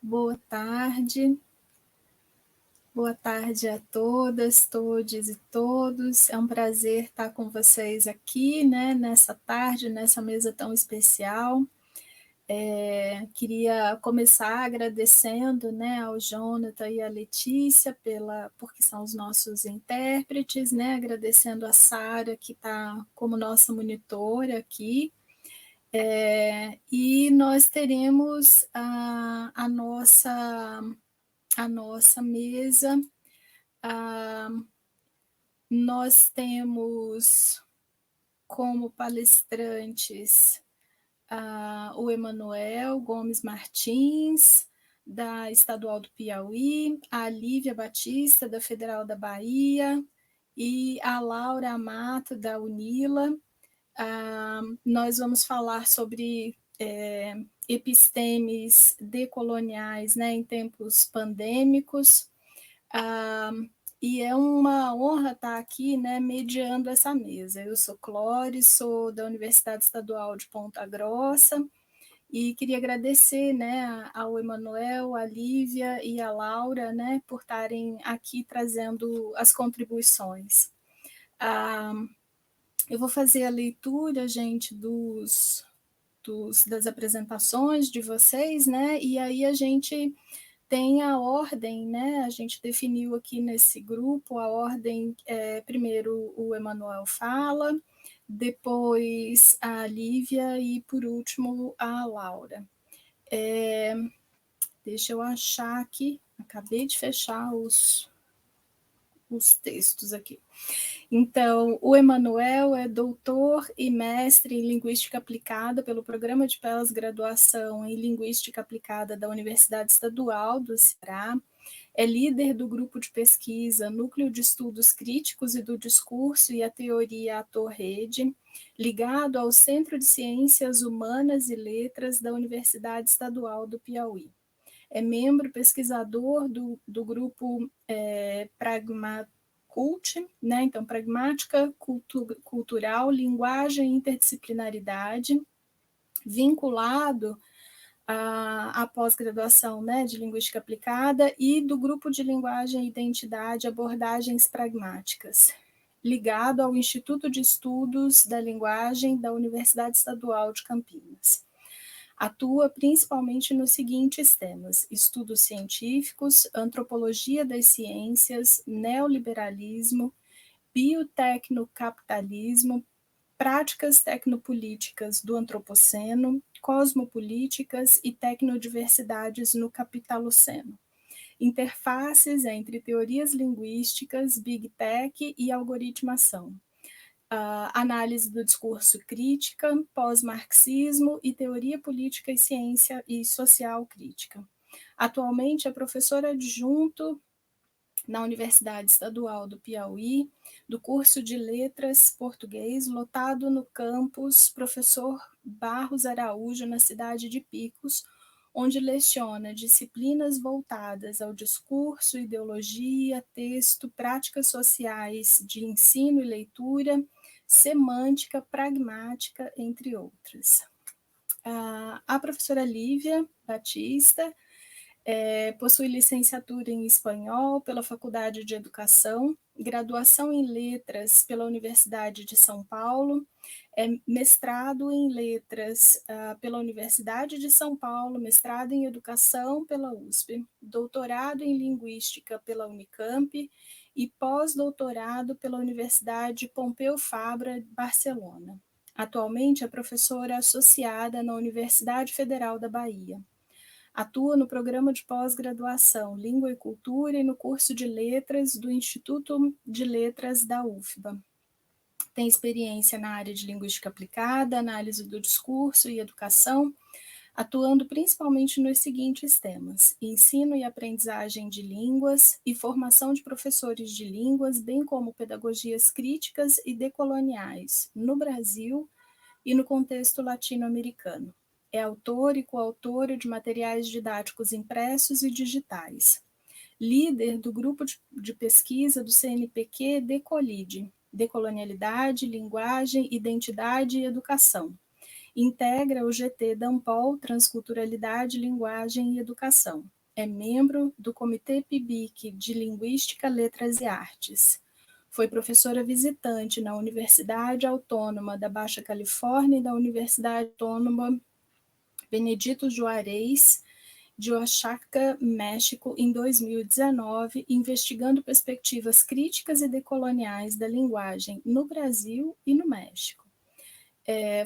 Boa tarde. Boa tarde a todas, todes e todos. É um prazer estar com vocês aqui, né, nessa tarde, nessa mesa tão especial. Queria começar agradecendo, né, ao Jonathan e à Letícia porque são os nossos intérpretes, né, agradecendo a Sara, que está como nossa monitora aqui. E nós teremos a nossa mesa. Nós temos como palestrantes o Emanuel Gomes Martins, da Estadual do Piauí, a Lívia Batista, da Federal da Bahia, e a Laura Amato, da Unila. Nós vamos falar sobre epistemes decoloniais, né, em tempos pandêmicos. E é uma honra estar aqui, né, mediando essa mesa. Eu sou Clóris, sou da Universidade Estadual de Ponta Grossa, e queria agradecer, né, ao Emanuel, à Lívia e à Laura, né, por estarem aqui trazendo as contribuições. Eu vou fazer a leitura, gente, das apresentações de vocês, né, e aí a gente tem a ordem, né? A gente definiu aqui nesse grupo a ordem, primeiro o Emanuel fala, depois a Lívia e, por último, a Laura. Deixa eu achar aqui, acabei de fechar os textos aqui. Então, o Emanuel é doutor e mestre em Linguística Aplicada pelo Programa de Pós-Graduação em Linguística Aplicada da Universidade Estadual do Ceará, é líder do grupo de pesquisa Núcleo de Estudos Críticos e do Discurso e a Teoria Ator-Rede, ligado ao Centro de Ciências Humanas e Letras da Universidade Estadual do Piauí. É membro pesquisador do grupo Pragmacult, né? Então, Pragmática, Cultural, Linguagem e Interdisciplinaridade, vinculado à pós-graduação, né, de Linguística Aplicada, e do grupo de Linguagem e Identidade, Abordagens Pragmáticas, ligado ao Instituto de Estudos da Linguagem da Universidade Estadual de Campinas. Atua principalmente nos seguintes temas: estudos científicos, antropologia das ciências, neoliberalismo, biotecnocapitalismo, práticas tecnopolíticas do antropoceno, cosmopolíticas e tecnodiversidades no capitaloceno. Interfaces entre teorias linguísticas, Big Tech e algoritmação. Análise do discurso crítica, pós-marxismo e teoria política e ciência e social crítica. Atualmente é professor adjunto na Universidade Estadual do Piauí, do curso de Letras Português, lotado no campus Professor Barros Araújo, na cidade de Picos, onde leciona disciplinas voltadas ao discurso, ideologia, texto, práticas sociais de ensino e leitura, semântica, pragmática, entre outras. A professora Lívia Batista possui licenciatura em espanhol pela Faculdade de Educação, graduação em letras pela Universidade de São Paulo, mestrado em letras pela Universidade de São Paulo, mestrado em educação pela USP, doutorado em linguística pela Unicamp e pós-doutorado pela Universidade Pompeu Fabra, Barcelona. Atualmente é professora associada na Universidade Federal da Bahia. Atua no programa de pós-graduação Língua e Cultura e no curso de Letras do Instituto de Letras da UFBA. Tem experiência na área de Linguística Aplicada, análise do discurso e educação, atuando principalmente nos seguintes temas: ensino e aprendizagem de línguas e formação de professores de línguas, bem como pedagogias críticas e decoloniais no Brasil e no contexto latino-americano. É autor e coautora de materiais didáticos impressos e digitais. Líder do grupo de pesquisa do CNPq Decolide, Decolonialidade, Linguagem, Identidade e Educação. Integra o GT Dampol, Transculturalidade, Linguagem e Educação. é membro do Comitê PIBIC de Linguística, Letras e Artes. Foi professora visitante na Universidade Autônoma da Baixa Califórnia e da Universidade Autônoma Benedito Juarez de Oaxaca, México, em 2019, investigando perspectivas críticas e decoloniais da linguagem no Brasil e no México.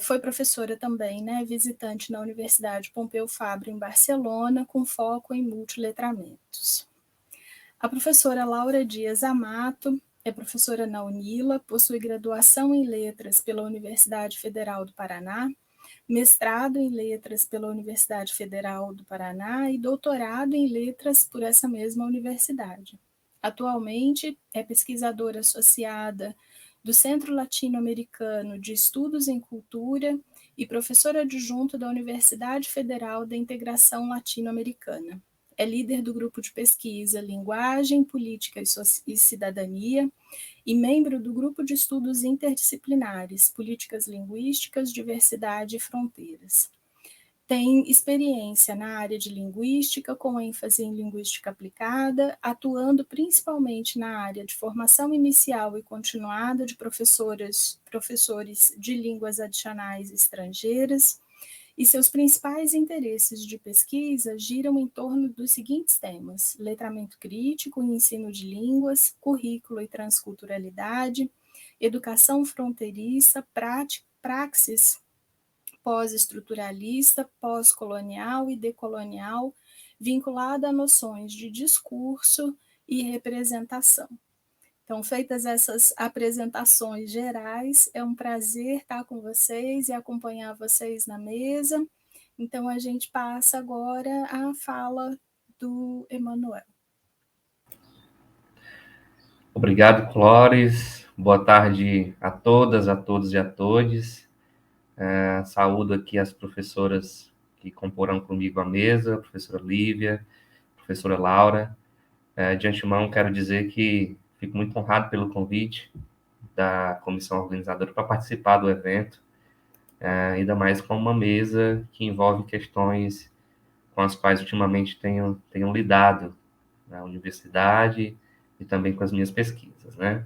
Foi professora também, visitante na Universidade Pompeu Fabra, em Barcelona, com foco em multiletramentos. A professora Laura Dias Amato é professora na UNILA, possui graduação em Letras pela Universidade Federal do Paraná, mestrado em Letras pela Universidade Federal do Paraná e doutorado em Letras por essa mesma universidade. Atualmente é pesquisadora associada do Centro Latino-Americano de Estudos em Cultura e professora adjunta da Universidade Federal da Integração Latino-Americana. É líder do grupo de pesquisa Linguagem, Política e Cidadania e membro do grupo de estudos interdisciplinares Políticas Linguísticas, Diversidade e Fronteiras. Tem experiência na área de linguística, com ênfase em linguística aplicada, atuando principalmente na área de formação inicial e continuada de professores de línguas adicionais estrangeiras, e seus principais interesses de pesquisa giram em torno dos seguintes temas: letramento crítico e ensino de línguas, currículo e transculturalidade, educação fronteiriça, praxis pós-estruturalista, pós-colonial e decolonial, vinculada a noções de discurso e representação. Então, feitas essas apresentações gerais, é um prazer estar com vocês e acompanhar vocês na mesa. Então, a gente passa agora à fala do Emanuel. Obrigado, Clóris. Boa tarde a todas, a todos e a todes. Saúdo aqui as professoras que comporão comigo a mesa, a professora Lívia, a professora Laura. De antemão, quero dizer que fico muito honrado pelo convite da comissão organizadora para participar do evento, ainda mais com uma mesa que envolve questões com as quais ultimamente tenho lidado na universidade e também com as minhas pesquisas, né?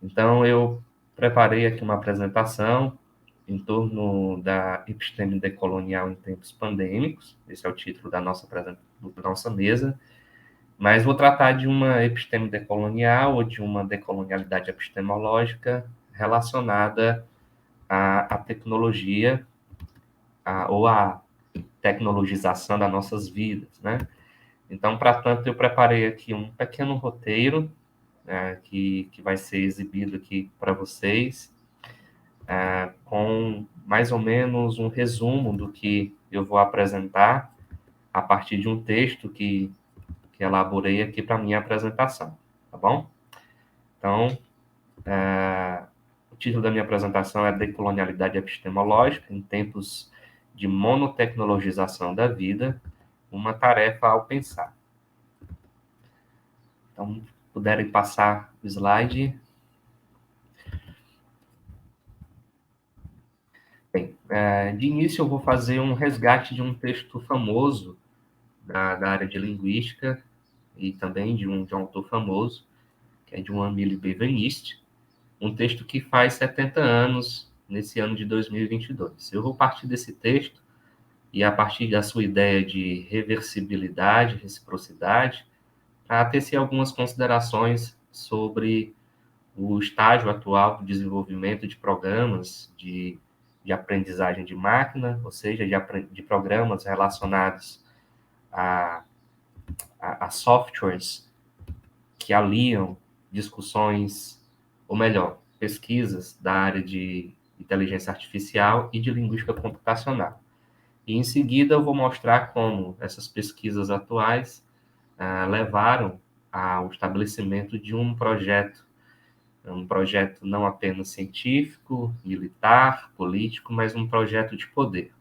Então, eu preparei aqui uma apresentação em torno da episteme decolonial em tempos pandêmicos. Esse é o título da nossa mesa. Mas vou tratar de uma episteme decolonial ou de uma decolonialidade epistemológica relacionada à tecnologia ou à tecnologização das nossas vidas, né? Então, para tanto, eu preparei aqui um pequeno roteiro que vai ser exibido aqui para vocês, com mais ou menos um resumo do que eu vou apresentar a partir de um texto que elaborei aqui para a minha apresentação, tá bom? Então, o título da minha apresentação é Decolonialidade Epistemológica em Tempos de Monotecnologização da Vida, uma tarefa ao pensar. Então, puderem passar o slide. Bem, de início eu vou fazer um resgate de um texto famoso da área de linguística e também de um autor famoso, que é de um Emile Benveniste, um texto que faz 70 anos nesse ano de 2022. Eu vou partir desse texto e a partir da sua ideia de reversibilidade, reciprocidade, para tecer algumas considerações sobre o estágio atual do desenvolvimento de programas de aprendizagem de máquina, ou seja, de programas relacionados a softwares que aliam discussões, ou melhor, pesquisas da área de inteligência artificial e de linguística computacional. E, em seguida, eu vou mostrar como essas pesquisas atuais levaram ao estabelecimento de um projeto não apenas científico, militar, político, mas um projeto de poder.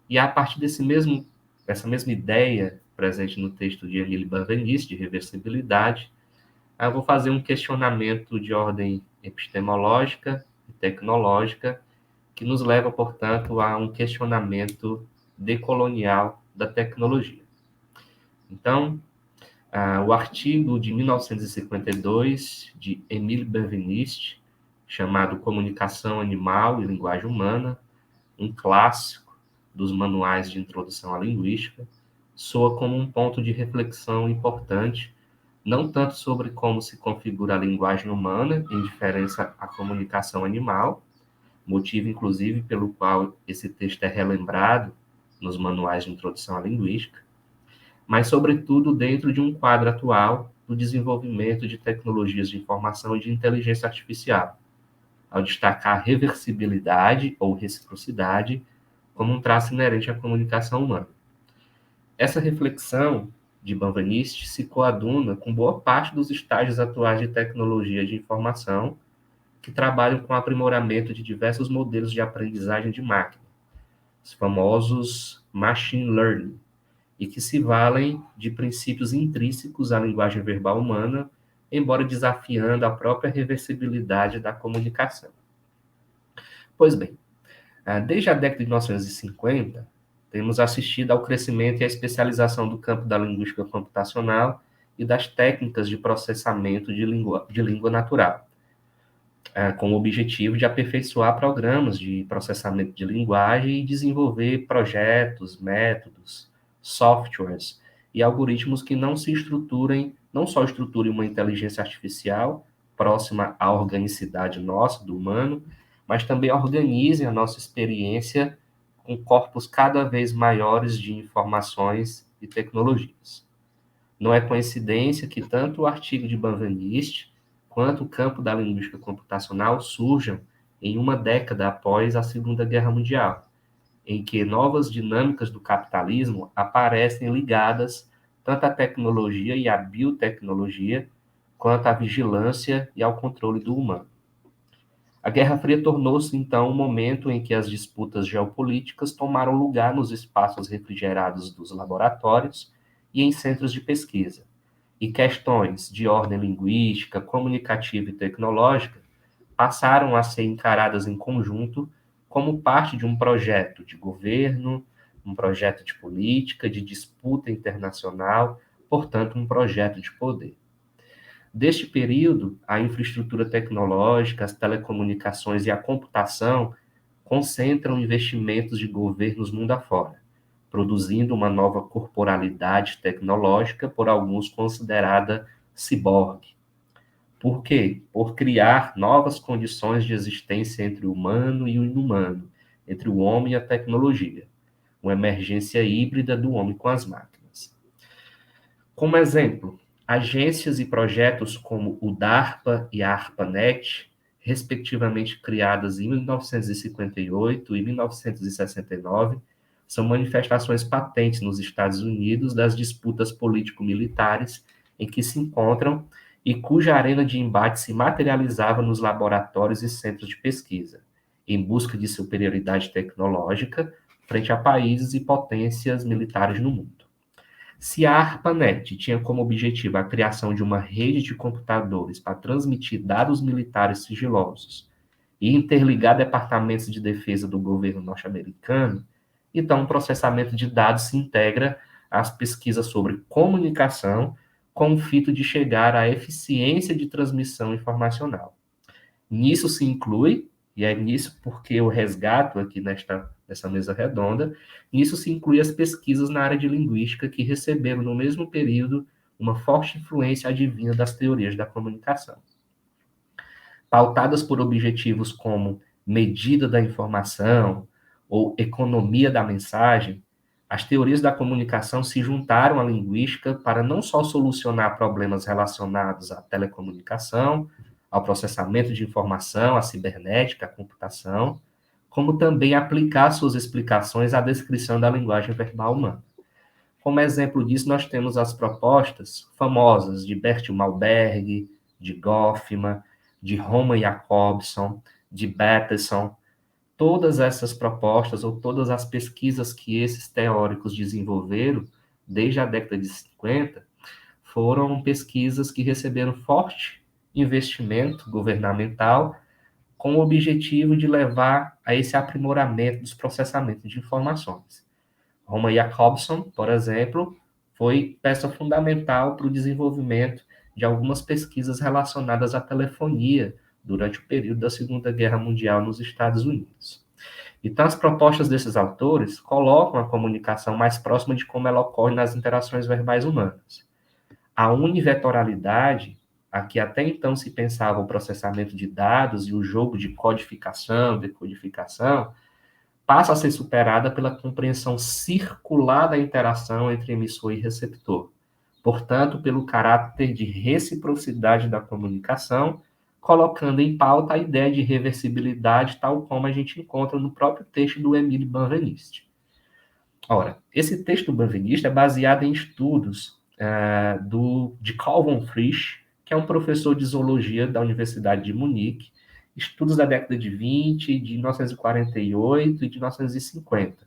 E a partir dessa mesma ideia presente no texto de Emile Benveniste, de reversibilidade, eu vou fazer um questionamento de ordem epistemológica e tecnológica que nos leva, portanto, a um questionamento decolonial da tecnologia. Então, o artigo de 1952 de Émile Benveniste, chamado Comunicação Animal e Linguagem Humana, um clássico dos manuais de introdução à linguística, soa como um ponto de reflexão importante, não tanto sobre como se configura a linguagem humana em diferença à comunicação animal, motivo inclusive pelo qual esse texto é relembrado nos manuais de introdução à linguística, mas sobretudo dentro de um quadro atual do desenvolvimento de tecnologias de informação e de inteligência artificial, ao destacar a reversibilidade ou reciprocidade como um traço inerente à comunicação humana. Essa reflexão de Benveniste se coaduna com boa parte dos estágios atuais de tecnologia de informação que trabalham com o aprimoramento de diversos modelos de aprendizagem de máquina, os famosos machine learning, e que se valem de princípios intrínsecos à linguagem verbal humana, embora desafiando a própria reversibilidade da comunicação. Pois bem, desde a década de 1950, temos assistido ao crescimento e à especialização do campo da linguística computacional e das técnicas de processamento de língua natural, com o objetivo de aperfeiçoar programas de processamento de linguagem e desenvolver projetos, métodos, softwares e algoritmos que não só estruturem uma inteligência artificial próxima à organicidade nossa, do humano, mas também organizem a nossa experiência com corpos cada vez maiores de informações e tecnologias. Não é coincidência que tanto o artigo de Benveniste quanto o campo da linguística computacional surjam em uma década após a Segunda Guerra Mundial, em que novas dinâmicas do capitalismo aparecem ligadas tanto à tecnologia e à biotecnologia, quanto à vigilância e ao controle do humano. A Guerra Fria tornou-se, então, um momento em que as disputas geopolíticas tomaram lugar nos espaços refrigerados dos laboratórios e em centros de pesquisa, e questões de ordem linguística, comunicativa e tecnológica passaram a ser encaradas em conjunto como parte de um projeto de governo, um projeto de política, de disputa internacional, portanto, um projeto de poder. Deste período, a infraestrutura tecnológica, as telecomunicações e a computação concentram investimentos de governos mundo afora, produzindo uma nova corporalidade tecnológica, por alguns considerada ciborgue. Por quê? Por criar novas condições de existência entre o humano e o inumano, entre o homem e a tecnologia, uma emergência híbrida do homem com as máquinas. Como exemplo, agências e projetos como o DARPA e a ARPANET, respectivamente criadas em 1958 e 1969, são manifestações patentes nos Estados Unidos das disputas político-militares em que se encontram e cuja arena de embate se materializava nos laboratórios e centros de pesquisa, em busca de superioridade tecnológica frente a países e potências militares no mundo. Se a ARPANET tinha como objetivo a criação de uma rede de computadores para transmitir dados militares sigilosos e interligar departamentos de defesa do governo norte-americano, então o processamento de dados se integra às pesquisas sobre comunicação com o fito de chegar à eficiência de transmissão informacional. Nisso se inclui, e é nisso porque eu resgato aqui nessa mesa redonda, nisso se inclui as pesquisas na área de linguística que receberam no mesmo período uma forte influência advinda das teorias da comunicação. Pautadas por objetivos como medida da informação ou economia da mensagem, as teorias da comunicação se juntaram à linguística para não só solucionar problemas relacionados à telecomunicação, ao processamento de informação, à cibernética, à computação, como também aplicar suas explicações à descrição da linguagem verbal humana. Como exemplo disso, nós temos as propostas famosas de Bert Malberg, de Goffman, de Roman Jakobson, de Bateson. Todas essas propostas ou todas as pesquisas que esses teóricos desenvolveram desde a década de 50 foram pesquisas que receberam forte investimento governamental com o objetivo de levar a esse aprimoramento dos processamentos de informações. Roman Jakobson, por exemplo, foi peça fundamental para o desenvolvimento de algumas pesquisas relacionadas à telefonia durante o período da Segunda Guerra Mundial nos Estados Unidos. Então, as propostas desses autores colocam a comunicação mais próxima de como ela ocorre nas interações verbais humanas. A univetoralidade, a que até então se pensava o processamento de dados e o jogo de codificação, decodificação, passa a ser superada pela compreensão circular da interação entre emissor e receptor. Portanto, pelo caráter de reciprocidade da comunicação, colocando em pauta a ideia de reversibilidade, tal como a gente encontra no próprio texto do Emile Benveniste. Ora, esse texto do Benveniste é baseado em estudos de Carl von Frisch, que é um professor de zoologia da Universidade de Munique, estudos da década de 20, de 1948 e de 1950.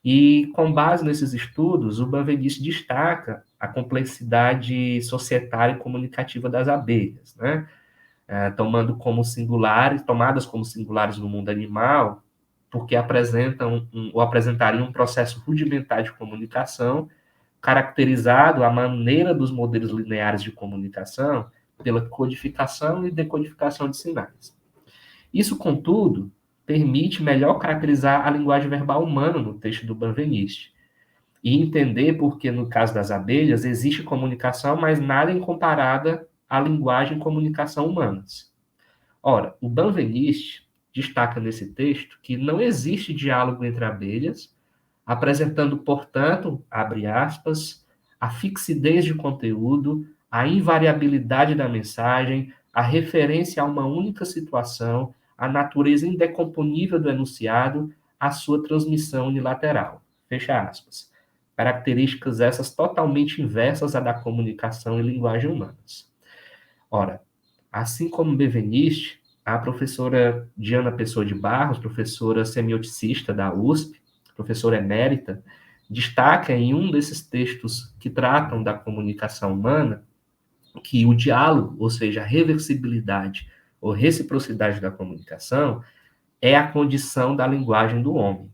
E, com base nesses estudos, o Benveniste destaca a complexidade societária e comunicativa das abelhas, né? Tomadas como singulares no mundo animal, porque apresentariam um processo rudimentar de comunicação, caracterizado a maneira dos modelos lineares de comunicação pela codificação e decodificação de sinais. Isso, contudo, permite melhor caracterizar a linguagem verbal humana no texto do Benveniste e entender por que, no caso das abelhas, existe comunicação, mas nada em comparada à linguagem e comunicação humanas. Ora, o Benveniste destaca nesse texto que não existe diálogo entre abelhas, apresentando, portanto, abre aspas, a fixidez de conteúdo, a invariabilidade da mensagem, a referência a uma única situação, a natureza indecomponível do enunciado, a sua transmissão unilateral. Fecha aspas. Características essas totalmente inversas à da comunicação e linguagem humanas. Ora, assim como Benveniste, a professora Diana Pessoa de Barros, professora semioticista da USP, professora emérita, destaca em um desses textos que tratam da comunicação humana que o diálogo, ou seja, a reversibilidade ou reciprocidade da comunicação, é a condição da linguagem do homem.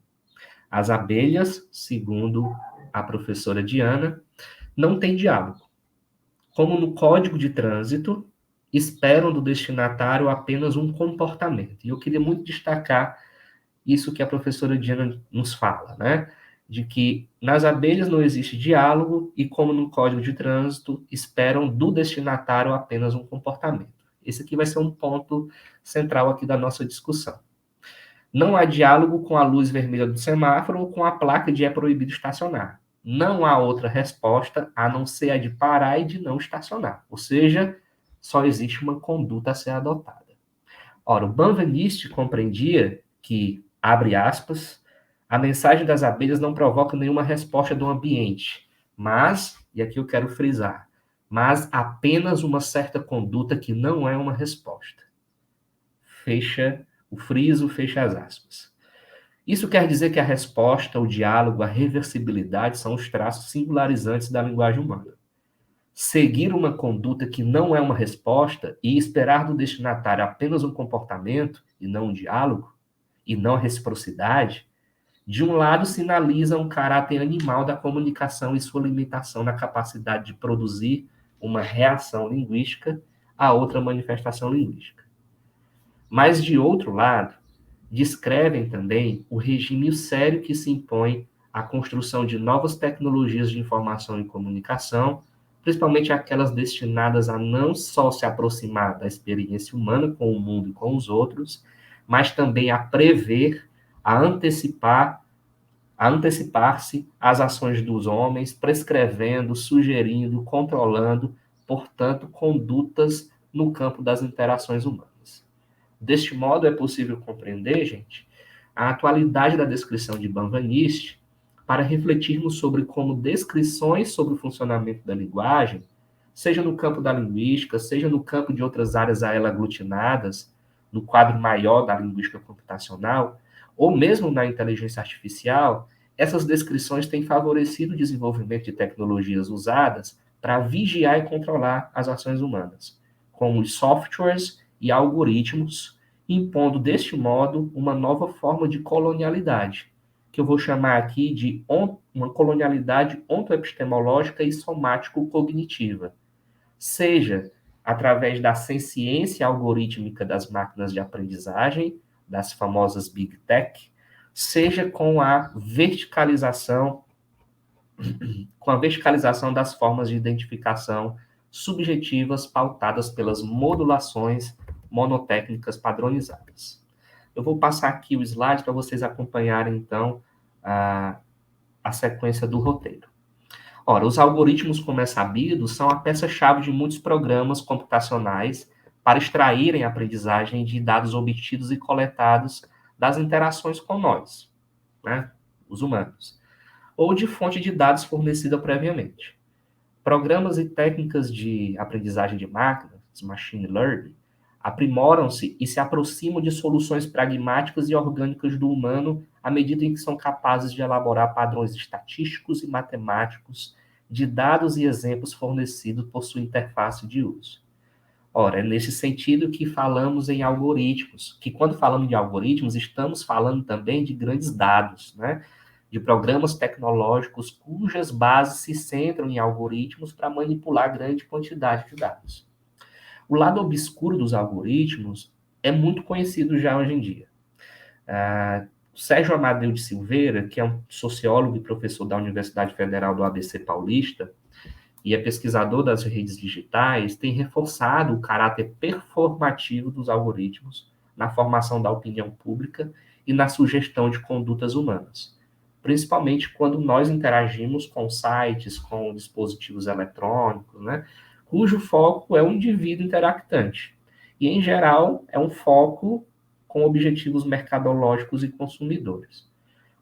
As abelhas, segundo a professora Diana, não têm diálogo. Como no Código de Trânsito, esperam do destinatário apenas um comportamento. E eu queria muito destacar isso que a professora Diana nos fala, né? De que nas abelhas não existe diálogo e, como no Código de Trânsito, esperam do destinatário apenas um comportamento. Esse aqui vai ser um ponto central aqui da nossa discussão. Não há diálogo com a luz vermelha do semáforo ou com a placa de é proibido estacionar. Não há outra resposta a não ser a de parar e de não estacionar. Ou seja, só existe uma conduta a ser adotada. Ora, o Benveniste compreendia que, abre aspas, a mensagem das abelhas não provoca nenhuma resposta do ambiente, mas, e aqui eu quero frisar, mas apenas uma certa conduta que não é uma resposta. Fecha o friso, fecha as aspas. Isso quer dizer que a resposta, o diálogo, a reversibilidade são os traços singularizantes da linguagem humana. Seguir uma conduta que não é uma resposta e esperar do destinatário apenas um comportamento e não um diálogo, e não a reciprocidade, de um lado sinaliza um caráter animal da comunicação e sua limitação na capacidade de produzir uma reação linguística a outra manifestação linguística. Mas, de outro lado, descrevem também o regime sério que se impõe à construção de novas tecnologias de informação e comunicação, principalmente aquelas destinadas a não só se aproximar da experiência humana com o mundo e com os outros, mas também a prever, a antecipar-se às ações dos homens, prescrevendo, sugerindo, controlando, portanto, condutas no campo das interações humanas. Deste modo, é possível compreender, gente, a atualidade da descrição de Benveniste para refletirmos sobre como descrições sobre o funcionamento da linguagem, seja no campo da linguística, seja no campo de outras áreas a ela aglutinadas, no quadro maior da linguística computacional, ou mesmo na inteligência artificial, essas descrições têm favorecido o desenvolvimento de tecnologias usadas para vigiar e controlar as ações humanas, como os softwares e algoritmos, impondo deste modo uma nova forma de colonialidade, que eu vou chamar aqui de uma colonialidade ontoepistemológica e somático-cognitiva, seja através da ciência algorítmica das máquinas de aprendizagem, das famosas Big Tech, seja com a verticalização das formas de identificação subjetivas pautadas pelas modulações monotécnicas padronizadas. Eu vou passar aqui o slide para vocês acompanharem, então, a sequência do roteiro. Ora, os algoritmos, como é sabido, são a peça-chave de muitos programas computacionais para extraírem a aprendizagem de dados obtidos e coletados das interações com nós, né, os humanos, ou de fonte de dados fornecida previamente. Programas e técnicas de aprendizagem de máquinas, machine learning, aprimoram-se e se aproximam de soluções pragmáticas e orgânicas do humano à medida em que são capazes de elaborar padrões estatísticos e matemáticos de dados e exemplos fornecidos por sua interface de uso. Ora, é nesse sentido que falamos em algoritmos, que quando falamos de algoritmos, estamos falando também de grandes dados, né? De programas tecnológicos cujas bases se centram em algoritmos para manipular grande quantidade de dados. O lado obscuro dos algoritmos é muito conhecido já hoje em dia. Sérgio Amadeu de Silveira, que é um sociólogo e professor da Universidade Federal do ABC Paulista, e é pesquisador das redes digitais, tem reforçado o caráter performativo dos algoritmos na formação da opinião pública e na sugestão de condutas humanas, principalmente quando nós interagimos com sites, com dispositivos eletrônicos, né, cujo foco é o indivíduo interactante. E, em geral, é um foco com objetivos mercadológicos e consumidores.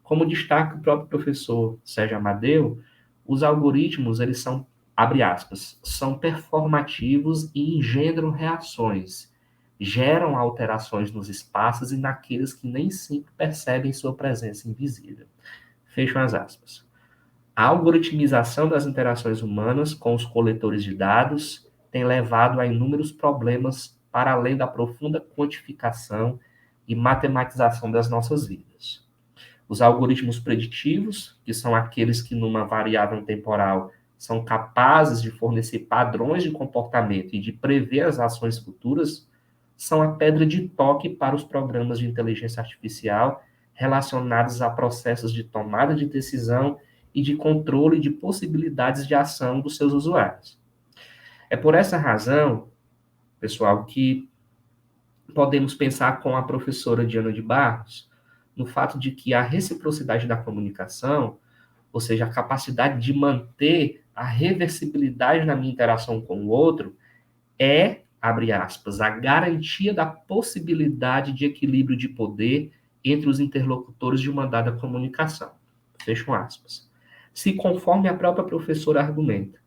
Como destaca o próprio professor Sérgio Amadeu, os algoritmos, eles são, abre aspas, são performativos e engendram reações, geram alterações nos espaços e naqueles que nem sempre percebem sua presença invisível. Fecham as aspas. A algoritmização das interações humanas com os coletores de dados tem levado a inúmeros problemas para além da profunda quantificação e matematização das nossas vidas. Os algoritmos preditivos, que são aqueles que numa variável temporal são capazes de fornecer padrões de comportamento e de prever as ações futuras, são a pedra de toque para os programas de inteligência artificial relacionados a processos de tomada de decisão e de controle de possibilidades de ação dos seus usuários. É por essa razão, pessoal, que podemos pensar com a professora Diana de Barros no fato de que a reciprocidade da comunicação, ou seja, a capacidade de manter a reversibilidade na minha interação com o outro, é, abre aspas, a garantia da possibilidade de equilíbrio de poder entre os interlocutores de uma dada comunicação. Fecham aspas. Se, conforme a própria professora argumenta,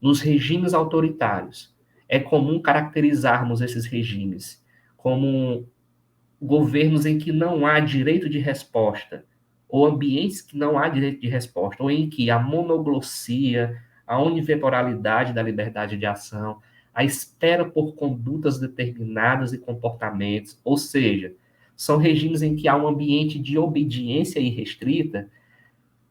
nos regimes autoritários, é comum caracterizarmos esses regimes como governos em que não há direito de resposta, ou ambientes que não há direito de resposta, ou em que a monoglossia, a unilateralidade da liberdade de ação, a espera por condutas determinadas e comportamentos, ou seja, são regimes em que há um ambiente de obediência irrestrita.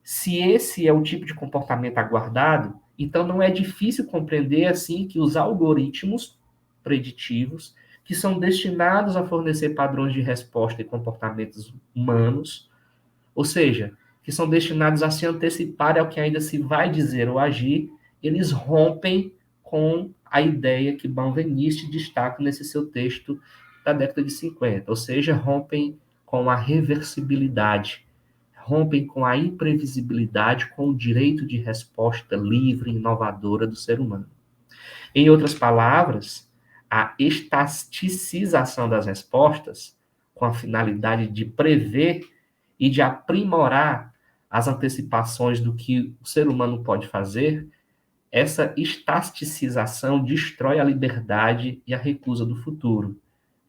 Se esse é o tipo de comportamento aguardado, então não é difícil compreender assim que os algoritmos preditivos, que são destinados a fornecer padrões de resposta e comportamentos humanos, ou seja, que são destinados a se antecipar ao que ainda se vai dizer ou agir, eles rompem com a ideia que Benveniste destaca nesse seu texto da década de 50, ou seja, rompem com a reversibilidade, rompem com a imprevisibilidade, com o direito de resposta livre e inovadora do ser humano. Em outras palavras, a estasticização das respostas, com a finalidade de prever e de aprimorar as antecipações do que o ser humano pode fazer, essa estasticização destrói a liberdade e a recusa do futuro,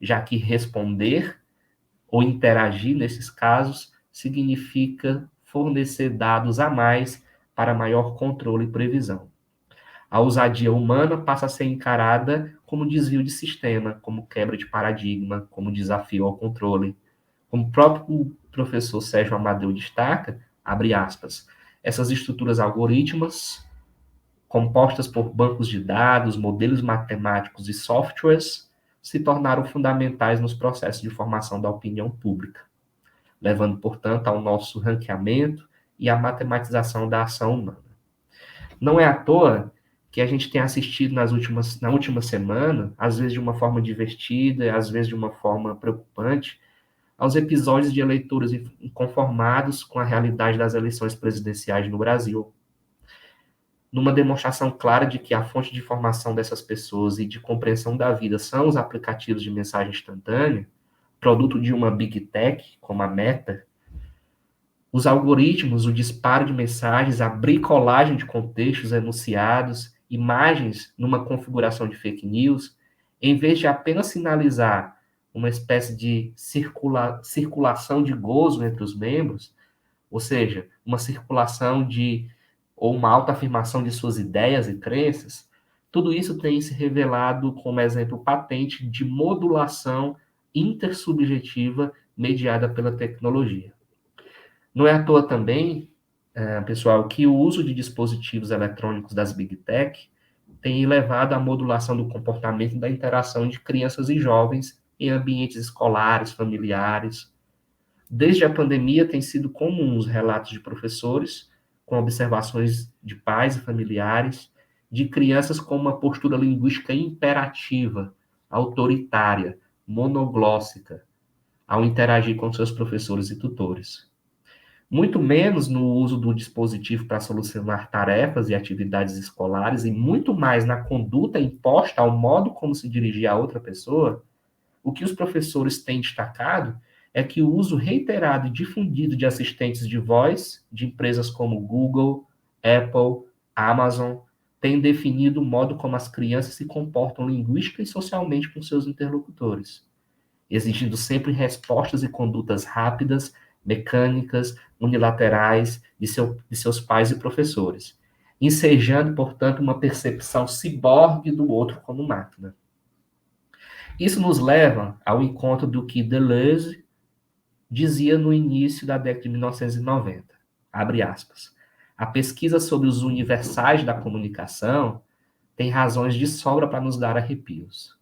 já que responder ou interagir, nesses casos, significa fornecer dados a mais para maior controle e previsão. A ousadia humana passa a ser encarada como desvio de sistema, como quebra de paradigma, como desafio ao controle. Como o próprio professor Sérgio Amadeu destaca, abre aspas, essas estruturas algorítmicas, compostas por bancos de dados, modelos matemáticos e softwares, se tornaram fundamentais nos processos de formação da opinião pública, levando, portanto, ao nosso ranqueamento e à matematização da ação humana. Não é à toa que a gente tem assistido na última semana, às vezes de uma forma divertida, às vezes de uma forma preocupante, aos episódios de eleitores inconformados com a realidade das eleições presidenciais no Brasil, numa demonstração clara de que a fonte de informação dessas pessoas e de compreensão da vida são os aplicativos de mensagem instantânea, produto de uma big tech, como a Meta, os algoritmos, o disparo de mensagens, a bricolagem de contextos enunciados, imagens numa configuração de fake news, em vez de apenas sinalizar uma espécie de circulação de gozo entre os membros, ou seja, uma circulação ou uma autoafirmação de suas ideias e crenças, tudo isso tem se revelado como exemplo patente de modulação intersubjetiva mediada pela tecnologia. Não é à toa também, pessoal, que o uso de dispositivos eletrônicos das Big Tech tem levado à modulação do comportamento e da interação de crianças e jovens em ambientes escolares, familiares. Desde a pandemia, tem sido comum os relatos de professores com observações de pais e familiares, de crianças com uma postura linguística imperativa, autoritária, monoglóssica, ao interagir com seus professores e tutores. Muito menos no uso do dispositivo para solucionar tarefas e atividades escolares, e muito mais na conduta imposta ao modo como se dirigir a outra pessoa, o que os professores têm destacado é que o uso reiterado e difundido de assistentes de voz de empresas como Google, Apple, Amazon tem definido o modo como as crianças se comportam linguística e socialmente com seus interlocutores, exigindo sempre respostas e condutas rápidas, mecânicas, unilaterais de seus pais e professores, ensejando, portanto, uma percepção ciborgue do outro como máquina. Isso nos leva ao encontro do que Deleuze dizia no início da década de 1990, abre aspas, a pesquisa sobre os universais da comunicação tem razões de sobra para nos dar arrepios.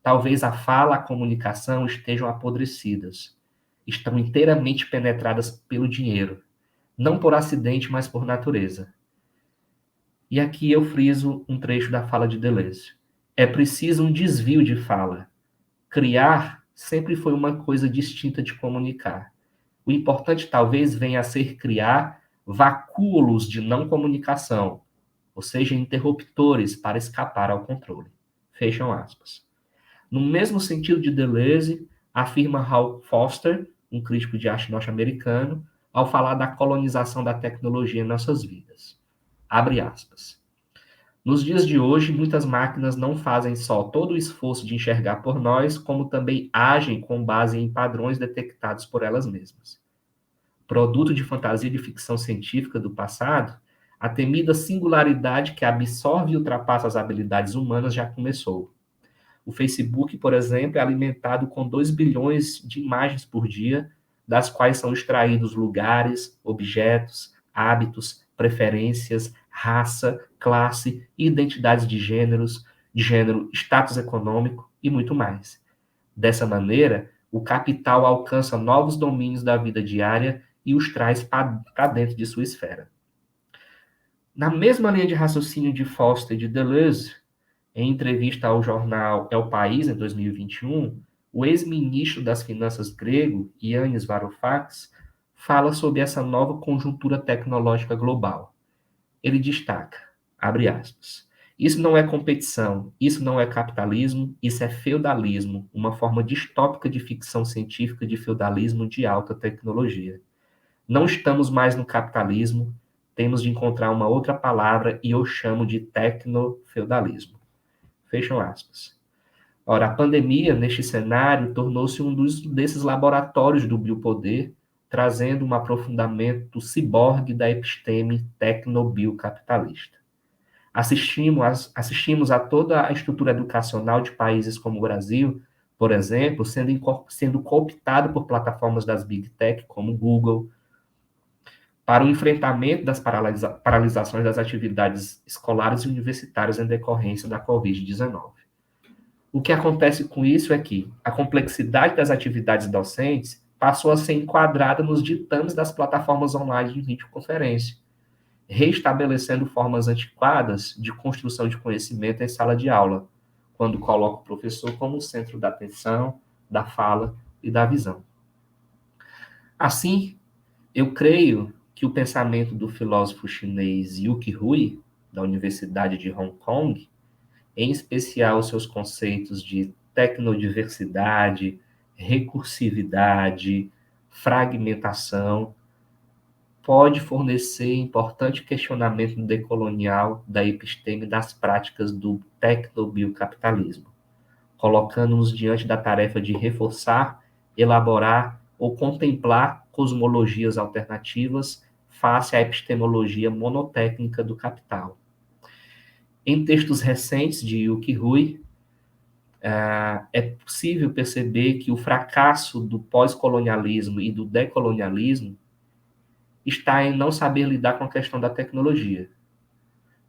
Talvez a fala, a comunicação estejam apodrecidas, estão inteiramente penetradas pelo dinheiro, não por acidente, mas por natureza. E aqui eu friso um trecho da fala de Deleuze. É preciso um desvio de fala. Criar sempre foi uma coisa distinta de comunicar. O importante talvez venha a ser criar vacúolos de não comunicação, ou seja, interruptores para escapar ao controle. Fecham aspas. No mesmo sentido de Deleuze, afirma Hal Foster, um crítico de arte norte-americano, ao falar da colonização da tecnologia em nossas vidas. Abre aspas. Nos dias de hoje, muitas máquinas não fazem só todo o esforço de enxergar por nós, como também agem com base em padrões detectados por elas mesmas. Produto de fantasia de ficção científica do passado, a temida singularidade que absorve e ultrapassa as habilidades humanas já começou. O Facebook, por exemplo, é alimentado com 2 bilhões de imagens por dia, das quais são extraídos lugares, objetos, hábitos, preferências, raça, classe, identidades de gênero, status econômico e muito mais. Dessa maneira, o capital alcança novos domínios da vida diária e os traz para dentro de sua esfera. Na mesma linha de raciocínio de Foster e de Deleuze, em entrevista ao jornal El País, em 2021, o ex-ministro das Finanças grego, Yannis Varoufakis, fala sobre essa nova conjuntura tecnológica global. Ele destaca, abre aspas, isso não é competição, isso não é capitalismo, isso é feudalismo, uma forma distópica de ficção científica de feudalismo de alta tecnologia. Não estamos mais no capitalismo, temos de encontrar uma outra palavra e eu chamo de tecnofeudalismo. Fecham aspas. Ora, a pandemia, neste cenário, tornou-se um desses laboratórios do biopoder, trazendo um aprofundamento ciborgue da episteme tecnobiocapitalista. Assistimos a toda a estrutura educacional de países como o Brasil por exemplo, sendo cooptado por plataformas das Big Tech, como Google, para o enfrentamento das paralisações das atividades escolares e universitárias em decorrência da Covid-19. O que acontece com isso é que a complexidade das atividades docentes passou a ser enquadrada nos ditames das plataformas online de videoconferência, reestabelecendo formas antiquadas de construção de conhecimento em sala de aula, quando coloca o professor como o centro da atenção, da fala e da visão. Assim, eu creio que o pensamento do filósofo chinês Yuki Hui, da Universidade de Hong Kong, em especial os seus conceitos de tecnodiversidade, recursividade, fragmentação, pode fornecer importante questionamento decolonial da episteme das práticas do tecnobiocapitalismo, colocando-nos diante da tarefa de reforçar, elaborar ou contemplar cosmologias alternativas face à epistemologia monotécnica do capital. Em textos recentes de Yuki Hui, é possível perceber que o fracasso do pós-colonialismo e do decolonialismo está em não saber lidar com a questão da tecnologia.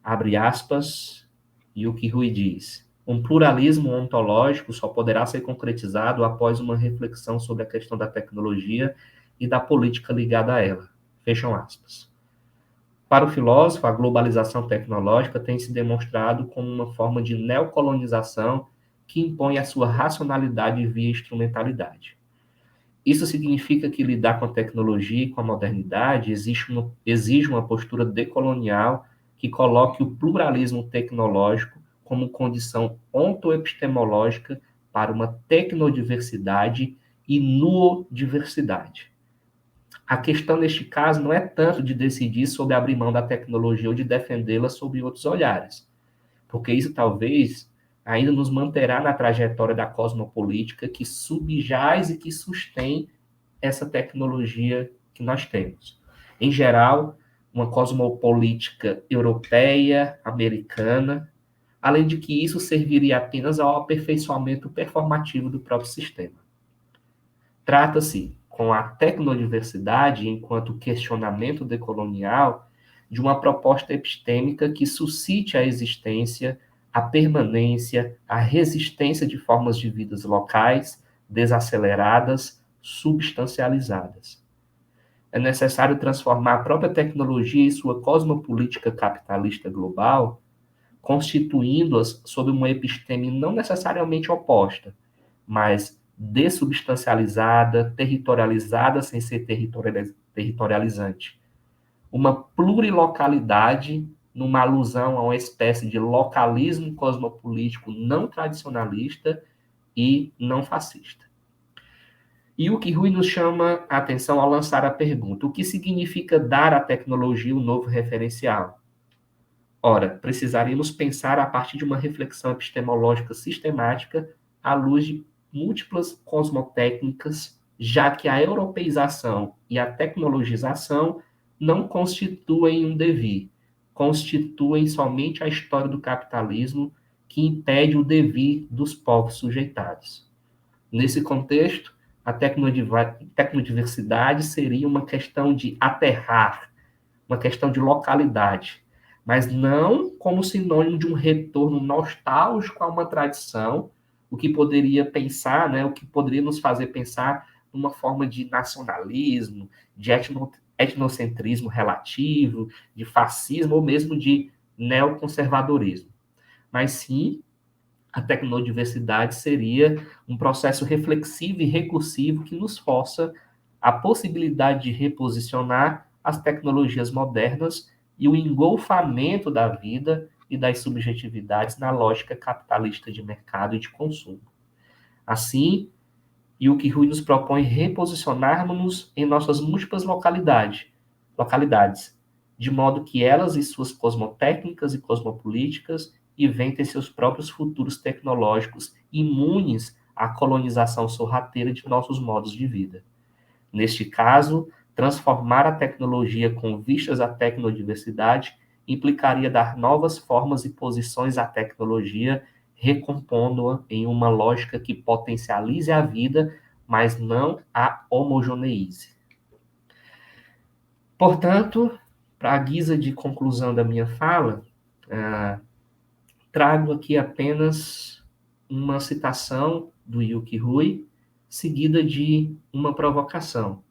Abre aspas, Yuki Hui diz: um pluralismo ontológico só poderá ser concretizado após uma reflexão sobre a questão da tecnologia e da política ligada a ela. Fecham aspas. Para o filósofo, a globalização tecnológica tem se demonstrado como uma forma de neocolonização que impõe a sua racionalidade via instrumentalidade. Isso significa que lidar com a tecnologia e com a modernidade exige uma postura decolonial que coloque o pluralismo tecnológico como condição ontoepistemológica para uma tecnodiversidade e nuodiversidade. A questão neste caso não é tanto de decidir sobre abrir mão da tecnologia ou de defendê-la sob outros olhares, porque isso talvez ainda nos manterá na trajetória da cosmopolítica que subjaz e que sustém essa tecnologia que nós temos. Em geral, uma cosmopolítica europeia, americana, além de que isso serviria apenas ao aperfeiçoamento performativo do próprio sistema. Trata-se, com a tecnodiversidade enquanto questionamento decolonial, de uma proposta epistêmica que suscite a existência, a permanência, a resistência de formas de vidas locais, desaceleradas, substancializadas. É necessário transformar a própria tecnologia e sua cosmopolítica capitalista global, constituindo-as sob uma episteme não necessariamente oposta, mas dessubstancializada, territorializada sem ser territorializante. Uma plurilocalidade numa alusão a uma espécie de localismo cosmopolítico não tradicionalista e não fascista. E o que Rui nos chama a atenção ao lançar a pergunta: o que significa dar à tecnologia um novo referencial? Ora, precisaríamos pensar a partir de uma reflexão epistemológica sistemática à luz de múltiplas cosmotécnicas, já que a europeização e a tecnologização não constituem um devir, constituem somente a história do capitalismo que impede o devir dos povos sujeitados. Nesse contexto, a tecnodiversidade seria uma questão de aterrar, uma questão de localidade, mas não como sinônimo de um retorno nostálgico a uma tradição, o que poderia pensar, o que poderia nos fazer pensar numa forma de nacionalismo, de etnocentrismo relativo, de fascismo ou mesmo de neoconservadorismo. Mas sim, a tecnodiversidade seria um processo reflexivo e recursivo que nos força a possibilidade de reposicionar as tecnologias modernas e o engolfamento da vida e das subjetividades na lógica capitalista de mercado e de consumo. Assim, Yuki Hui nos propõe reposicionarmos-nos em nossas múltiplas localidades, de modo que elas e suas cosmotécnicas e cosmopolíticas inventem seus próprios futuros tecnológicos imunes à colonização sorrateira de nossos modos de vida. Neste caso, transformar a tecnologia com vistas à tecnodiversidade implicaria dar novas formas e posições à tecnologia recompondo-a em uma lógica que potencialize a vida, mas não a homogeneize. Portanto, para a guisa de conclusão da minha fala, trago aqui apenas uma citação do Yuki Rui, seguida de uma provocação.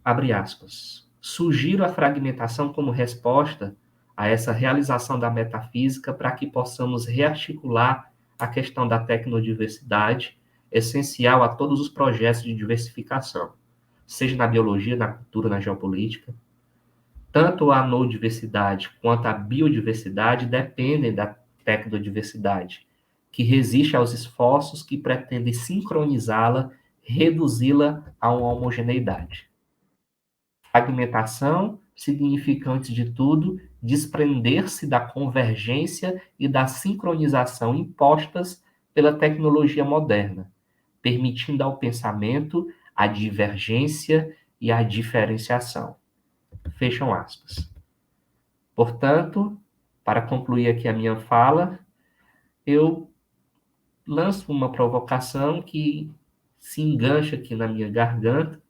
Abre aspas. Sugiro a fragmentação como resposta a essa realização da metafísica para que possamos rearticular a questão da tecnodiversidade, essencial a todos os projetos de diversificação, seja na biologia, na cultura, na geopolítica. Tanto a no-diversidade quanto a biodiversidade dependem da tecnodiversidade, que resiste aos esforços que pretendem sincronizá-la, reduzi-la a uma homogeneidade. Fragmentação significa, antes de tudo, desprender-se da convergência e da sincronização impostas pela tecnologia moderna, permitindo ao pensamento a divergência e a diferenciação. Fecham aspas. Portanto, para concluir aqui a minha fala, eu lanço uma provocação que se engancha aqui na minha garganta,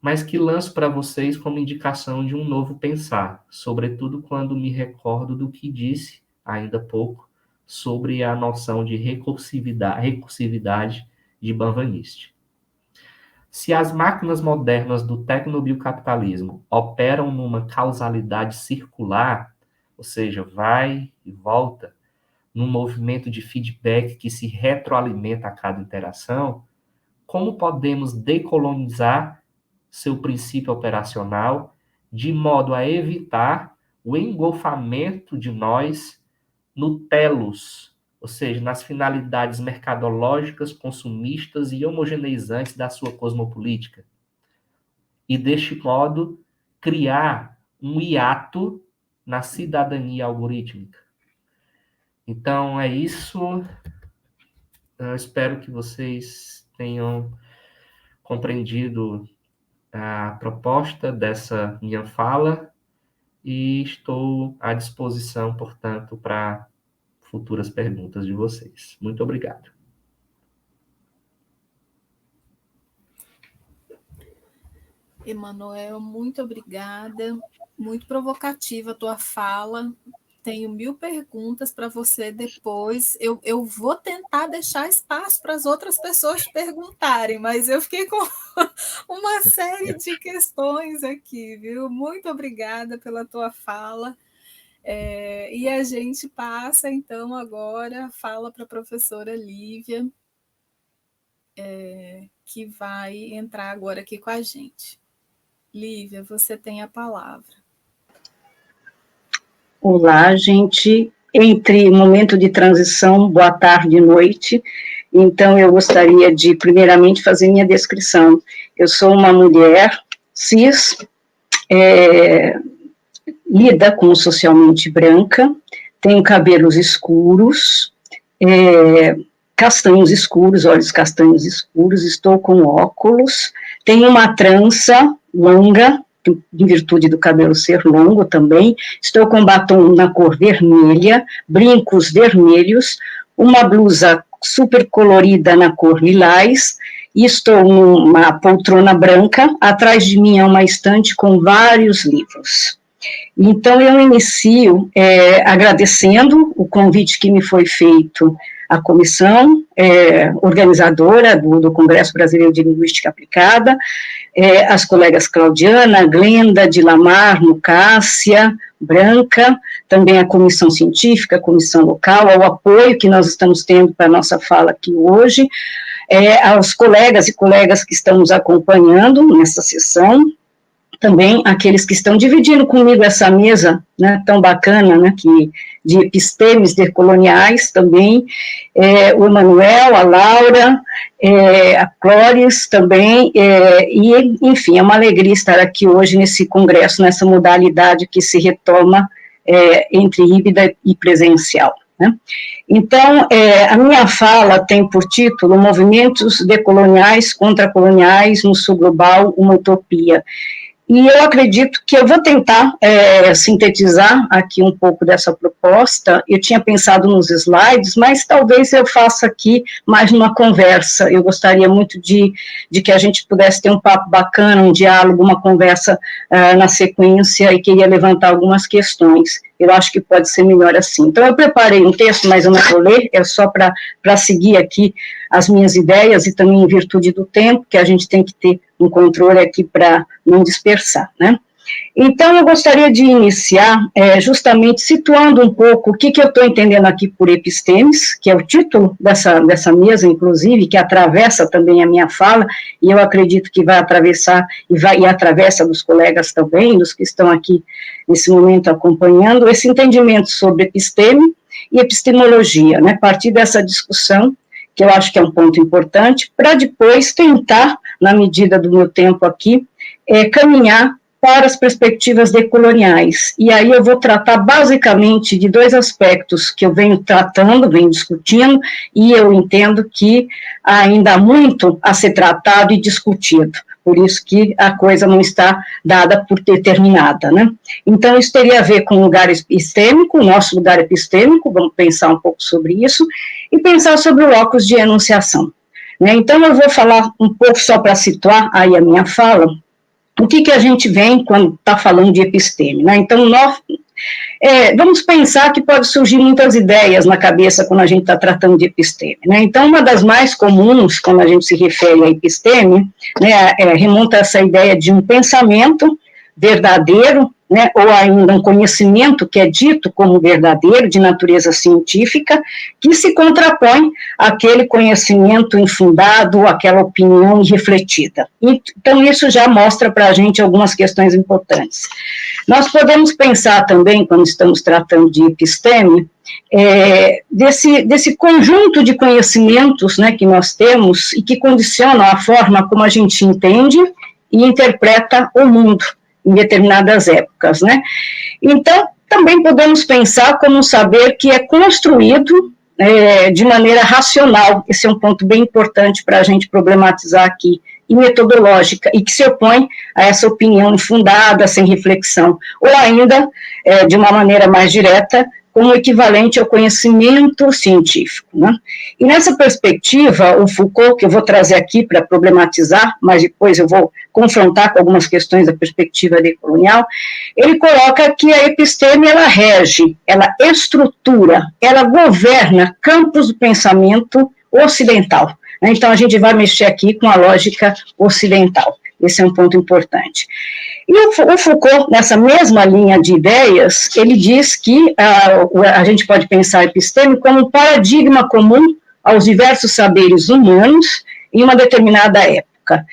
mas que lanço para vocês como indicação de um novo pensar, sobretudo quando me recordo do que disse ainda há pouco sobre a noção de recursividade de Banvanist. Se as máquinas modernas do tecnobiocapitalismo operam numa causalidade circular, ou seja, vai e volta, num movimento de feedback que se retroalimenta a cada interação, como podemos decolonizar seu princípio operacional de modo a evitar o engolfamento de nós no telos, ou seja, nas finalidades mercadológicas, consumistas e homogeneizantes da sua cosmopolítica. E, deste modo, criar um hiato na cidadania algorítmica. Então, é isso. Eu espero que vocês tenham compreendido a proposta dessa minha fala e estou à disposição, portanto, para futuras perguntas de vocês. Muito obrigado. Emanuel, muito obrigada. Muito provocativa a tua fala. Tenho 1000 perguntas para você depois. Eu vou tentar deixar espaço para as outras pessoas perguntarem, mas eu fiquei com uma série de questões aqui, viu? Muito obrigada pela tua fala. E a gente passa, então, agora, fala para a professora Lívia, que vai entrar agora aqui com a gente. Lívia, você tem a palavra. Olá, gente. Entre momento de transição, boa tarde e noite. Então, eu gostaria de, primeiramente, fazer minha descrição. Eu sou uma mulher cis, lida com socialmente branca, tenho cabelos escuros, castanhos escuros, olhos castanhos escuros, estou com óculos, tenho uma trança longa, em virtude do cabelo ser longo também, estou com batom na cor vermelha, brincos vermelhos, uma blusa super colorida na cor lilás, e estou numa poltrona branca, atrás de mim é uma estante com vários livros. Então, eu inicio agradecendo o convite que me foi feito à comissão organizadora do Congresso Brasileiro de Linguística Aplicada, as colegas Claudiana, Glenda, Dilamar, Lucácia, Branca, também a comissão científica, a comissão local, ao apoio que nós estamos tendo para a nossa fala aqui hoje, aos colegas e colegas que estão nos acompanhando nessa sessão, também aqueles que estão dividindo comigo essa mesa, né, tão bacana, né, de epistemes decoloniais também, o Emanuel, a Laura, a Clóris também, e, enfim, é uma alegria estar aqui hoje nesse congresso, nessa modalidade que se retoma entre híbrida e presencial, né. Então, a minha fala tem por título Movimentos Decoloniais Contracoloniais no Sul Global, uma Utopia. E eu acredito que eu vou tentar sintetizar aqui um pouco dessa proposta. Eu tinha pensado nos slides, mas talvez eu faça aqui mais uma conversa. Eu gostaria muito de que a gente pudesse ter um papo bacana, um diálogo, uma conversa na sequência, e queria levantar algumas questões. Eu acho que pode ser melhor assim. Então, eu preparei um texto, mas eu não vou ler, é só para seguir aqui as minhas ideias, e também em virtude do tempo, que a gente tem que ter um controle aqui para não dispersar, né? Então, eu gostaria de iniciar justamente situando um pouco o que eu estou entendendo aqui por epistemes, que é o título dessa mesa, inclusive, que atravessa também a minha fala, e eu acredito que vai atravessar, e atravessa dos colegas também, dos que estão aqui nesse momento acompanhando, esse entendimento sobre episteme e epistemologia, né, a partir dessa discussão, que eu acho que é um ponto importante, para depois tentar, na medida do meu tempo aqui, caminhar para as perspectivas decoloniais. E aí eu vou tratar basicamente de dois aspectos que eu venho tratando, venho discutindo, e eu entendo que ainda há muito a ser tratado e discutido. Por isso que a coisa não está dada por determinada, né? Então, isso teria a ver com o lugar epistêmico, o nosso lugar epistêmico, vamos pensar um pouco sobre isso, e pensar sobre o locus de enunciação, né? Então, eu vou falar um pouco, só para situar aí a minha fala, o que a gente vem quando está falando de episteme, né? Então, vamos pensar que pode surgir muitas ideias na cabeça quando a gente está tratando de episteme, né? Então, uma das mais comuns, quando a gente se refere a episteme, né, remonta a essa ideia de um pensamento verdadeiro, né, ou ainda um conhecimento que é dito como verdadeiro, de natureza científica, que se contrapõe àquele conhecimento infundado, àquela opinião irrefletida. Então, isso já mostra para a gente algumas questões importantes. Nós podemos pensar também, quando estamos tratando de episteme, desse conjunto de conhecimentos, né, que nós temos e que condicionam a forma como a gente entende e interpreta o mundo em determinadas épocas, né? Então, também podemos pensar como um saber que é construído de maneira racional, esse é um ponto bem importante para a gente problematizar aqui, e metodológica, e que se opõe a essa opinião infundada, sem reflexão, ou ainda, de uma maneira mais direta, como equivalente ao conhecimento científico, né? E nessa perspectiva, o Foucault, que eu vou trazer aqui para problematizar, mas depois eu vou confrontar com algumas questões da perspectiva decolonial, ele coloca que a episteme, ela rege, ela estrutura, ela governa campos do pensamento ocidental. Então, a gente vai mexer aqui com a lógica ocidental. Esse é um ponto importante. E o Foucault, nessa mesma linha de ideias, ele diz que a gente pode pensar a episteme como um paradigma comum aos diversos saberes humanos em uma determinada época.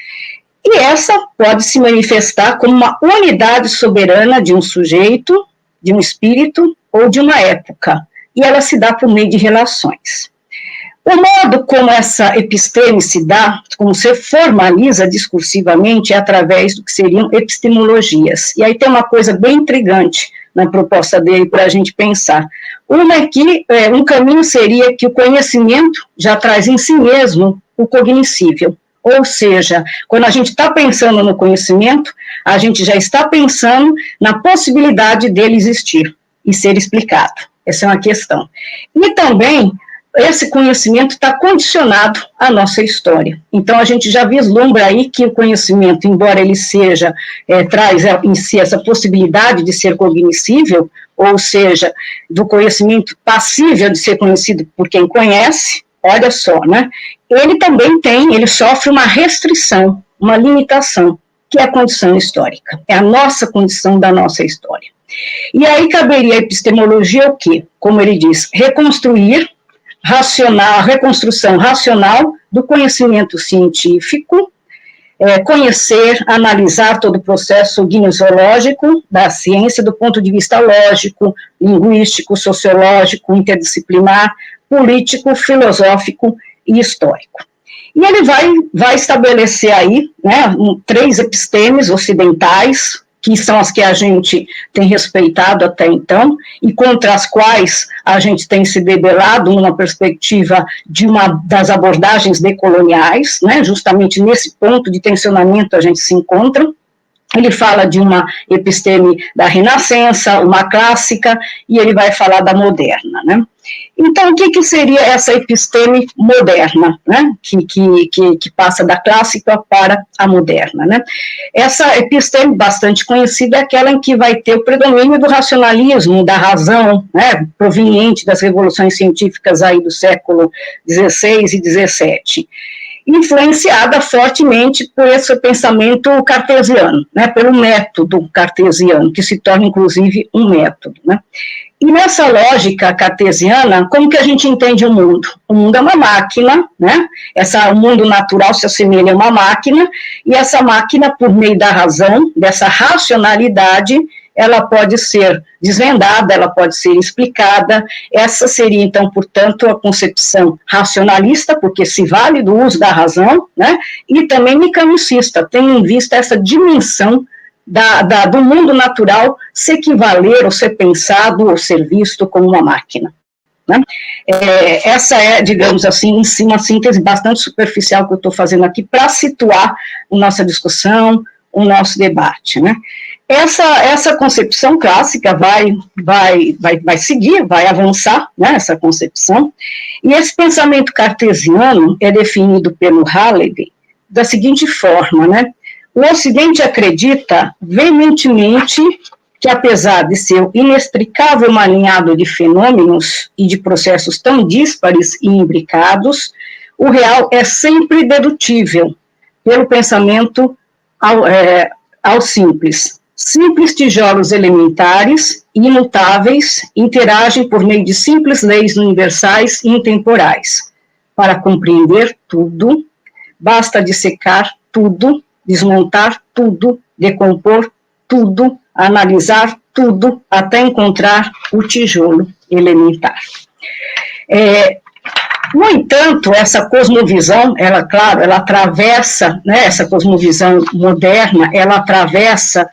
E essa pode se manifestar como uma unidade soberana de um sujeito, de um espírito ou de uma época. E ela se dá por meio de relações. O modo como essa episteme se dá, como se formaliza discursivamente, é através do que seriam epistemologias. E aí tem uma coisa bem intrigante na proposta dele para a gente pensar. Uma é que um caminho seria que o conhecimento já traz em si mesmo o cognoscível. Ou seja, quando a gente está pensando no conhecimento, a gente já está pensando na possibilidade dele existir e ser explicado. Essa é uma questão. E também esse conhecimento está condicionado à nossa história. Então, a gente já vislumbra aí que o conhecimento, embora ele traz em si essa possibilidade de ser cognoscível, ou seja, do conhecimento passível de ser conhecido por quem conhece, olha só, né? Ele sofre uma restrição, uma limitação, que é a condição histórica, é a nossa condição da nossa história. E aí caberia a epistemologia o quê? Como ele diz, a reconstrução racional do conhecimento científico, conhecer, analisar todo o processo gnoseológico da ciência do ponto de vista lógico, linguístico, sociológico, interdisciplinar, político, filosófico e histórico. E ele vai estabelecer aí, né, 3 epistemes ocidentais, que são as que a gente tem respeitado até então, e contra as quais a gente tem se debelado numa perspectiva de uma das abordagens decoloniais, né, justamente nesse ponto de tensionamento a gente se encontra, Ele fala de uma episteme da Renascença, uma clássica, e ele vai falar da moderna, né? Então, o que seria essa episteme moderna, né? Que passa da clássica para a moderna, né? Essa episteme bastante conhecida é aquela em que vai ter o predomínio do racionalismo, da razão, né? Proveniente das revoluções científicas aí do século XVI e XVII. Influenciada fortemente por esse pensamento cartesiano, né, pelo método cartesiano, que se torna, inclusive, um método, né. E nessa lógica cartesiana, como que a gente entende o mundo? O mundo é uma máquina, né, o mundo natural se assemelha a uma máquina, e essa máquina, por meio da razão, dessa racionalidade, ela pode ser desvendada, ela pode ser explicada. Essa seria, então, portanto, a concepção racionalista, porque se vale do uso da razão, né, e também mecanicista, tendo em vista essa dimensão do mundo natural se equivaler ou ser pensado ou ser visto como uma máquina. Né? Essa é, digamos assim, em si, uma síntese bastante superficial que eu estou fazendo aqui para situar a nossa discussão, o nosso debate, né? Essa concepção clássica vai seguir, vai avançar, né, essa concepção, e esse pensamento cartesiano é definido pelo Halliday da seguinte forma, né, o Ocidente acredita veementemente que, apesar de seu inextricável emaranhado de fenômenos e de processos tão díspares e imbricados, o real é sempre dedutível pelo pensamento ao simples. Simples tijolos elementares, imutáveis, interagem por meio de simples leis universais e intemporais. Para compreender tudo, basta dissecar tudo, desmontar tudo, decompor tudo, analisar tudo, até encontrar o tijolo elementar. No entanto, essa cosmovisão, ela, claro, ela atravessa, né, essa cosmovisão moderna, ela atravessa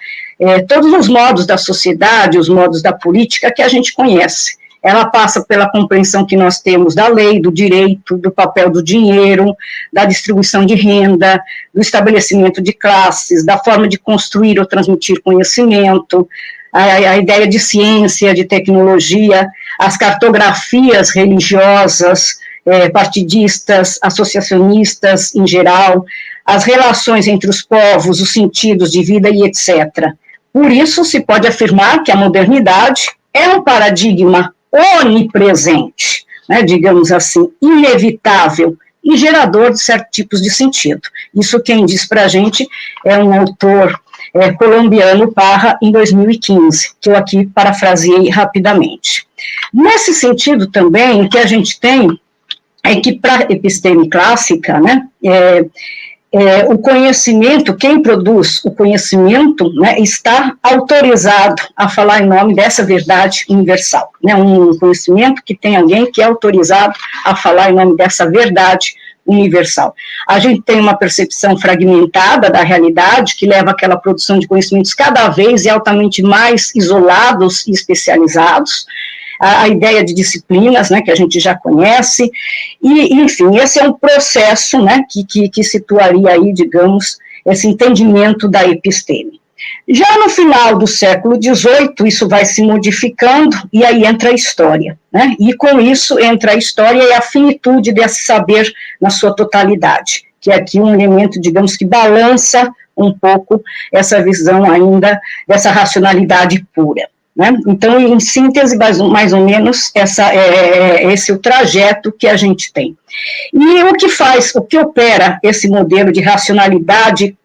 todos os modos da sociedade, os modos da política que a gente conhece. Ela passa pela compreensão que nós temos da lei, do direito, do papel do dinheiro, da distribuição de renda, do estabelecimento de classes, da forma de construir ou transmitir conhecimento, a ideia de ciência, de tecnologia, as cartografias religiosas, partidistas, associacionistas em geral, as relações entre os povos, os sentidos de vida e etc. Por isso, se pode afirmar que a modernidade é um paradigma onipresente, né, digamos assim, inevitável e gerador de certos tipos de sentido. Isso quem diz para a gente é um autor colombiano, Parra, em 2015, que eu aqui parafraseei rapidamente. Nesse sentido também, o que a gente tem é que para a episteme clássica, né, o conhecimento, quem produz o conhecimento, né, está autorizado a falar em nome dessa verdade universal, né, um conhecimento que tem alguém que é autorizado a falar em nome dessa verdade universal. A gente tem uma percepção fragmentada da realidade que leva àquela produção de conhecimentos cada vez altamente mais isolados e especializados, a ideia de disciplinas, né, que a gente já conhece, e, enfim, esse é um processo, né, que situaria aí, digamos, esse entendimento da episteme. Já no final do século XVIII, isso vai se modificando, e aí entra a história, né, e com isso entra a história e a finitude desse saber na sua totalidade, que é aqui um elemento, digamos, que balança um pouco essa visão ainda dessa racionalidade pura. Né? Então, em síntese, mais ou menos, esse é o trajeto que a gente tem. E o que opera esse modelo de racionalidade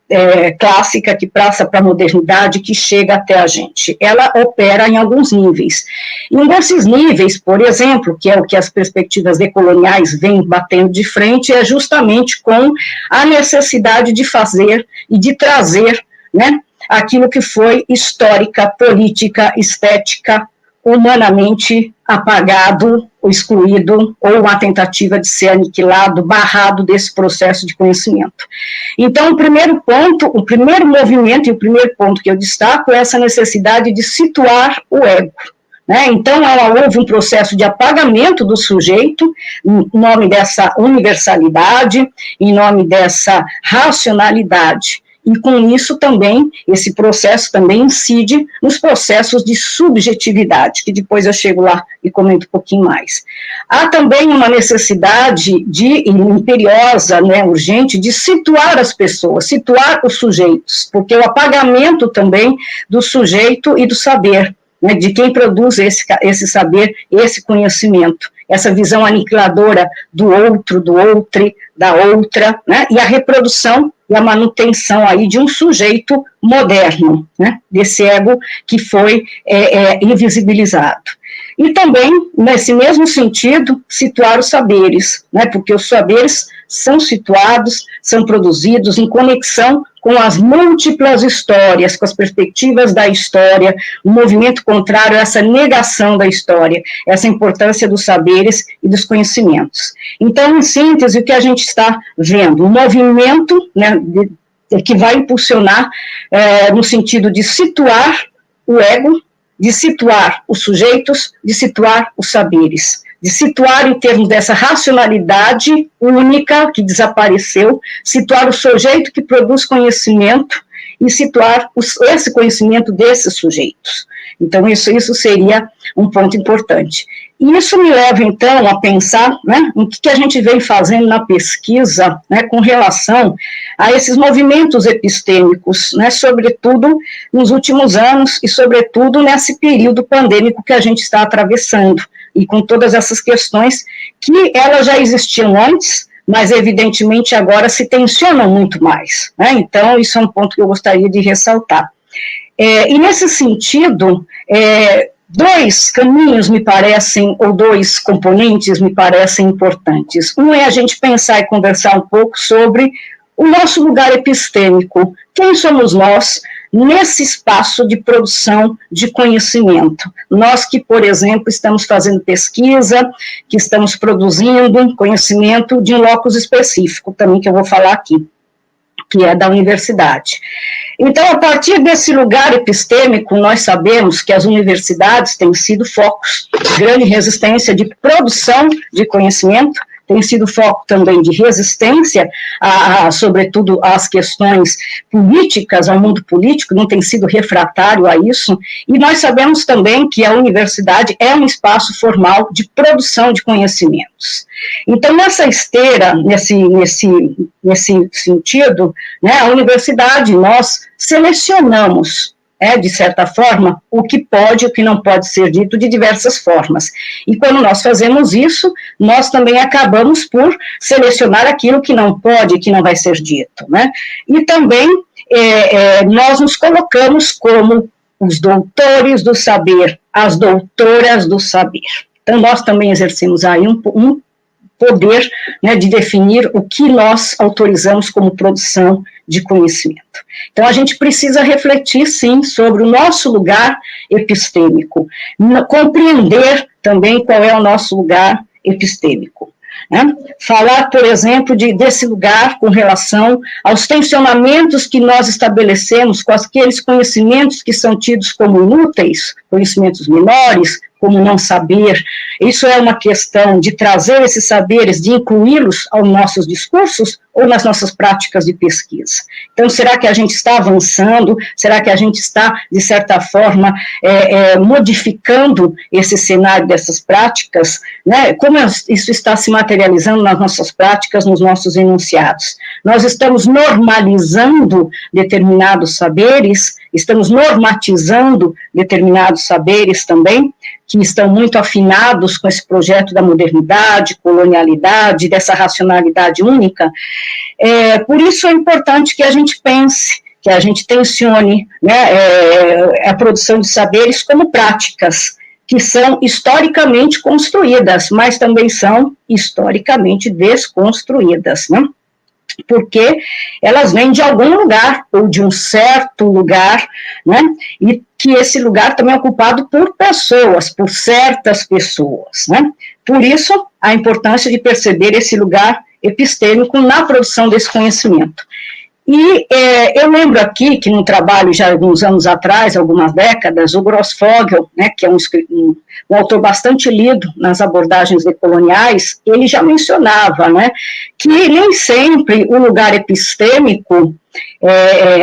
clássica que passa para a modernidade, que chega até a gente? Ela opera em alguns níveis. E um desses níveis, por exemplo, que é o que as perspectivas decoloniais vêm batendo de frente, é justamente com a necessidade de fazer e de trazer, né, aquilo que foi histórica, política, estética, humanamente apagado, ou excluído, ou uma tentativa de ser aniquilado, barrado desse processo de conhecimento. Então, o primeiro ponto, o primeiro movimento e o primeiro ponto que eu destaco é essa necessidade de situar o ego. Né? Então, houve um processo de apagamento do sujeito, em nome dessa universalidade, em nome dessa racionalidade. E com isso também, esse processo também incide nos processos de subjetividade, que depois eu chego lá e comento um pouquinho mais. Há também uma necessidade imperiosa, né, urgente, de situar as pessoas, situar os sujeitos, porque o apagamento também do sujeito e do saber, né, de quem produz esse saber, esse conhecimento, essa visão aniquiladora do outro, do outri, da outra, né, e a reprodução e a manutenção aí de um sujeito moderno, né, desse ego que foi invisibilizado. E também, nesse mesmo sentido, situar os saberes, né, porque os saberes são situados, são produzidos em conexão com as múltiplas histórias, com as perspectivas da história, o movimento contrário a essa negação da história, essa importância dos saberes e dos conhecimentos. Então, em síntese, o que a gente está vendo? Um movimento, né, que vai impulsionar no sentido de situar o ego, de situar os sujeitos, de situar os saberes, de situar em termos dessa racionalidade única que desapareceu, situar o sujeito que produz conhecimento e situar esse conhecimento desses sujeitos. Então, isso seria um ponto importante. E isso me leva, então, a pensar, né, o que a gente vem fazendo na pesquisa, né, com relação a esses movimentos epistêmicos, né, sobretudo nos últimos anos e, sobretudo, nesse período pandêmico que a gente está atravessando, e com todas essas questões que elas já existiam antes, mas, evidentemente, agora se tensionam muito mais, né? Então, isso é um ponto que eu gostaria de ressaltar. E, nesse sentido, dois caminhos me parecem, ou dois componentes me parecem importantes. Um é a gente pensar e conversar um pouco sobre o nosso lugar epistêmico. Quem somos nós nesse espaço de produção de conhecimento? Nós que, por exemplo, estamos fazendo pesquisa, que estamos produzindo conhecimento de um locus específico, também que eu vou falar aqui, que é da universidade. Então, a partir desse lugar epistêmico, nós sabemos que as universidades têm sido focos de grande resistência de produção de conhecimento, tem sido foco também de resistência, sobretudo às questões políticas, ao mundo político, não tem sido refratário a isso, e nós sabemos também que a universidade é um espaço formal de produção de conhecimentos. Então, nessa esteira, nesse sentido, né, a universidade, nós selecionamos, de certa forma, o que pode e o que não pode ser dito de diversas formas. E quando nós fazemos isso, nós também acabamos por selecionar aquilo que não pode e que não vai ser dito, né? E também nós nos colocamos como os doutores do saber, as doutoras do saber. Então, nós também exercemos aí um poder, né, de definir o que nós autorizamos como produção de conhecimento. Então, a gente precisa refletir, sim, sobre o nosso lugar epistêmico, compreender também qual é o nosso lugar epistêmico. Né? Falar, por exemplo, desse lugar com relação aos tensionamentos que nós estabelecemos com aqueles conhecimentos que são tidos como inúteis, conhecimentos menores, como não saber. Isso é uma questão de trazer esses saberes, de incluí-los aos nossos discursos ou nas nossas práticas de pesquisa. Então, será que a gente está avançando? Será que a gente está, de certa forma, modificando esse cenário dessas práticas? Né? Como isso está se materializando nas nossas práticas, nos nossos enunciados? Nós estamos normalizando determinados saberes, estamos normatizando determinados saberes também, que estão muito afinados com esse projeto da modernidade, colonialidade, dessa racionalidade única. Por isso é importante que a gente pense, que a gente tensione, né, a produção de saberes como práticas, que são historicamente construídas, mas também são historicamente desconstruídas, né? Porque elas vêm de algum lugar, ou de um certo lugar, né, e que esse lugar também é ocupado por pessoas, por certas pessoas, né. Por isso, a importância de perceber esse lugar epistêmico na produção desse conhecimento. E eu lembro aqui que no trabalho, já alguns anos atrás, algumas décadas, o Grossfogel, né, que é um autor bastante lido nas abordagens decoloniais, ele já mencionava, né, que nem sempre o lugar epistêmico,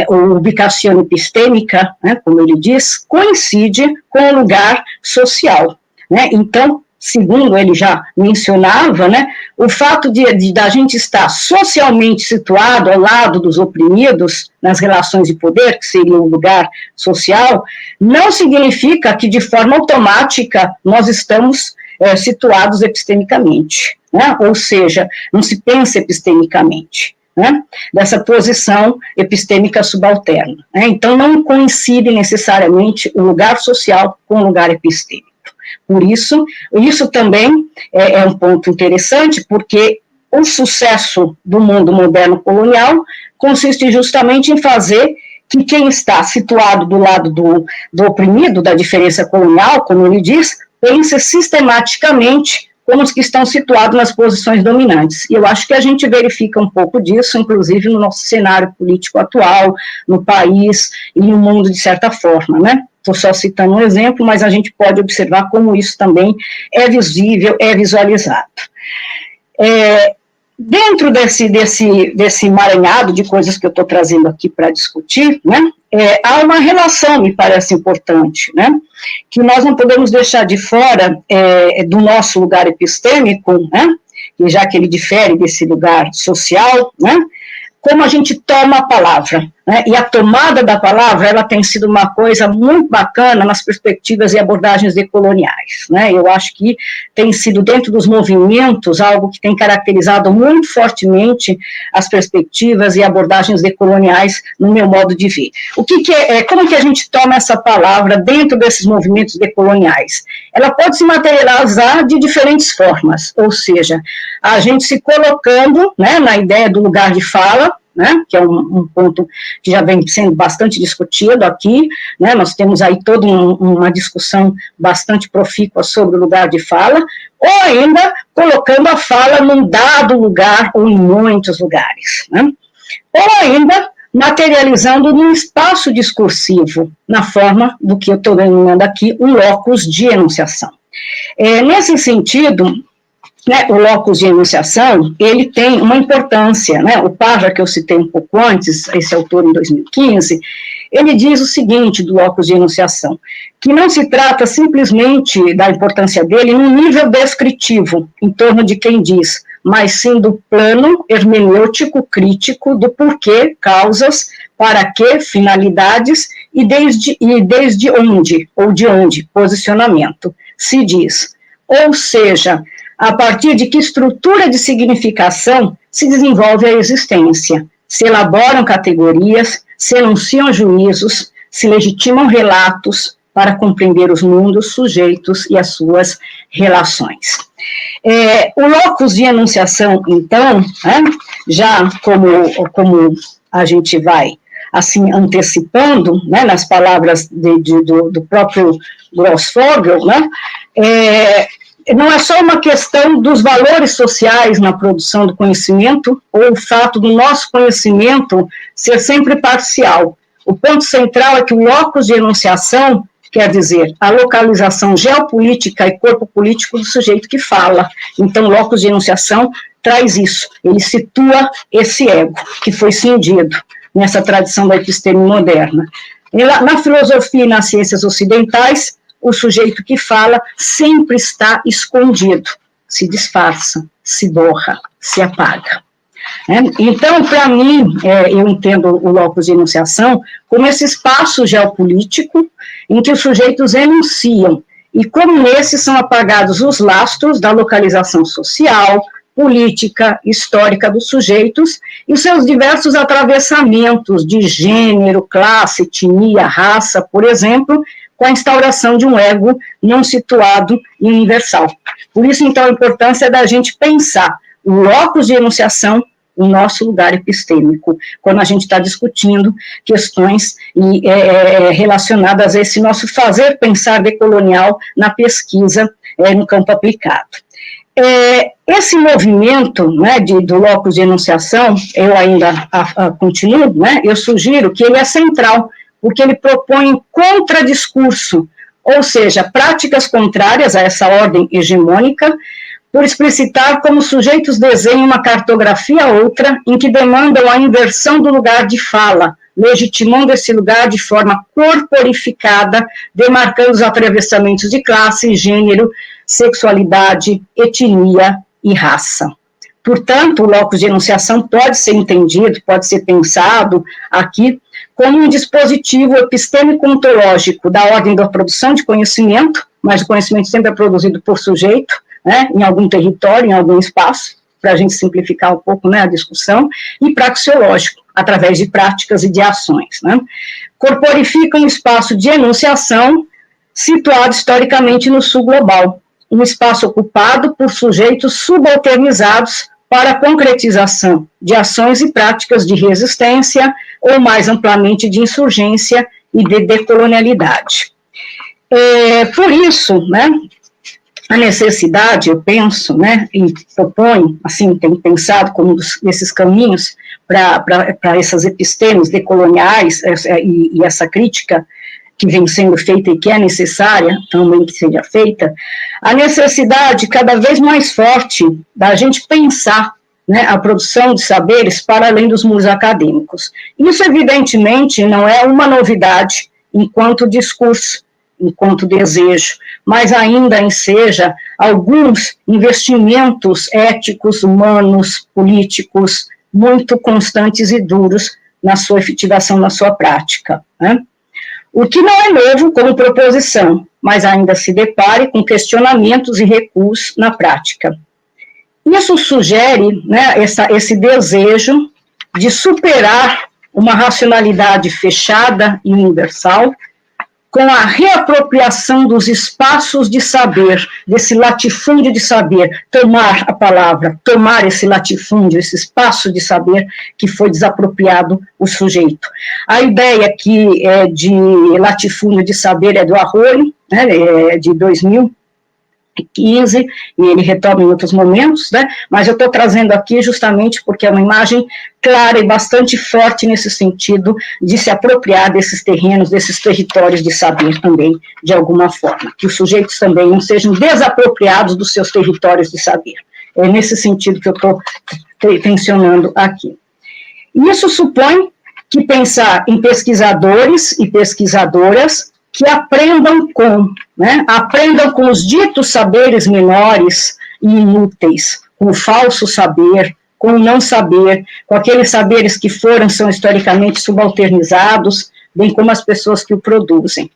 ou ubicação epistêmica, né, como ele diz, coincide com o lugar social, né. Então, segundo ele já mencionava, né, o fato de a gente estar socialmente situado ao lado dos oprimidos, nas relações de poder, que seria um lugar social, não significa que de forma automática nós estamos situados epistemicamente, né, ou seja, não se pensa epistemicamente, né, dessa posição epistêmica subalterna, né. Então não coincide necessariamente o lugar social com o lugar epistêmico. Por isso também é um ponto interessante, porque o sucesso do mundo moderno colonial consiste justamente em fazer que quem está situado do lado do oprimido, da diferença colonial, como ele diz, pense sistematicamente como os que estão situados nas posições dominantes. E eu acho que a gente verifica um pouco disso, inclusive no nosso cenário político atual, no país e no mundo, de certa forma, né? Estou só citando um exemplo, mas a gente pode observar como isso também é visível, é visualizado. Dentro desse emaranhado de coisas que eu estou trazendo aqui para discutir, né, há uma relação, me parece importante, né, que nós não podemos deixar de fora do nosso lugar epistêmico, né, e já que ele difere desse lugar social, né, como a gente toma a palavra, né? E a tomada da palavra, ela tem sido uma coisa muito bacana nas perspectivas e abordagens decoloniais, né? Eu acho que tem sido, dentro dos movimentos, algo que tem caracterizado muito fortemente as perspectivas e abordagens decoloniais, no meu modo de ver. Como que a gente toma essa palavra dentro desses movimentos decoloniais? Ela pode se materializar de diferentes formas, ou seja, a gente se colocando, né, na ideia do lugar de fala, né, que é um ponto que já vem sendo bastante discutido aqui, né, nós temos aí toda uma discussão bastante profícua sobre o lugar de fala, ou ainda colocando a fala num dado lugar ou em muitos lugares, né, ou ainda materializando num espaço discursivo, na forma do que eu estou denominando aqui, um locus de enunciação. Nesse sentido, né, o locus de enunciação, ele tem uma importância, né, o Parra, que eu citei um pouco antes, esse autor em 2015, ele diz o seguinte do locus de enunciação, que não se trata simplesmente da importância dele no nível descritivo, em torno de quem diz, mas sim do plano hermenêutico crítico do porquê, causas, para que, finalidades, e desde onde, ou de onde, posicionamento, se diz. Ou seja, a partir de que estrutura de significação se desenvolve a existência, se elaboram categorias, se enunciam juízos, se legitimam relatos para compreender os mundos, sujeitos e as suas relações. O locus de enunciação, então, né, já como a gente vai assim antecipando, né, nas palavras do próprio Grossfogel, né, não é só uma questão dos valores sociais na produção do conhecimento, ou o fato do nosso conhecimento ser sempre parcial. O ponto central é que o locus de enunciação quer dizer a localização geopolítica e corpo político do sujeito que fala. Então, o locus de enunciação traz isso, ele situa esse ego que foi cindido nessa tradição da episteme moderna. Na filosofia e nas ciências ocidentais, o sujeito que fala sempre está escondido, se disfarça, se borra, se apaga. Então, para mim, eu entendo o locus de enunciação como esse espaço geopolítico em que os sujeitos enunciam, e como nesses são apagados os lastros da localização social, política, histórica dos sujeitos e seus diversos atravessamentos de gênero, classe, etnia, raça, por exemplo, com a instauração de um ego não situado e universal. Por isso, então, a importância da gente pensar o locus de enunciação, o nosso lugar epistêmico, quando a gente está discutindo questões relacionadas a esse nosso fazer pensar decolonial na pesquisa no campo aplicado. Esse movimento, né, do locus de enunciação, eu ainda continuo, né, eu sugiro que ele é central, porque ele propõe contradiscurso, ou seja, práticas contrárias a essa ordem hegemônica, por explicitar como sujeitos desenham uma cartografia outra, em que demandam a inversão do lugar de fala, legitimando esse lugar de forma corporificada, demarcando os atravessamentos de classe, gênero, sexualidade, etnia e raça. Portanto, o locus de enunciação pode ser entendido, pode ser pensado aqui como um dispositivo epistêmico-ontológico da ordem da produção de conhecimento, mas o conhecimento sempre é produzido por sujeito, né, em algum território, em algum espaço, para a gente simplificar um pouco, né, a discussão, e praxeológico, através de práticas e de ações, né. Corporifica um espaço de enunciação situado historicamente no sul global, um espaço ocupado por sujeitos subalternizados para a concretização de ações e práticas de resistência, ou mais amplamente de insurgência e de decolonialidade. Por isso, né, a necessidade, eu penso, né, e proponho, assim, tenho pensado como esses caminhos para essas epistemes decoloniais e essa crítica que vem sendo feita e que é necessária também que seja feita, a necessidade cada vez mais forte da gente pensar, né, a produção de saberes para além dos muros acadêmicos. Isso, evidentemente, não é uma novidade enquanto discurso, enquanto desejo, mas ainda enseja alguns investimentos éticos, humanos, políticos, muito constantes e duros na sua efetivação, na sua prática, né? O que não é novo como proposição, mas ainda se depare com questionamentos e recuos na prática. Isso sugere, né, esse desejo de superar uma racionalidade fechada e universal com a reapropriação dos espaços de saber, desse latifúndio de saber, tomar a palavra, tomar esse latifúndio, esse espaço de saber que foi desapropriado o sujeito. A ideia aqui de latifúndio de saber é do Arroyo, né, de 2015, e ele retoma em outros momentos, né, mas eu estou trazendo aqui justamente porque é uma imagem clara e bastante forte nesse sentido de se apropriar desses terrenos, desses territórios de saber também, de alguma forma, que os sujeitos também não sejam desapropriados dos seus territórios de saber. É nesse sentido que eu estou tensionando aqui. Isso supõe que pensar em pesquisadores e pesquisadoras que aprendam com os ditos saberes menores e inúteis, com o falso saber, com o não saber, com aqueles saberes que são historicamente subalternizados, bem como as pessoas que o produzem.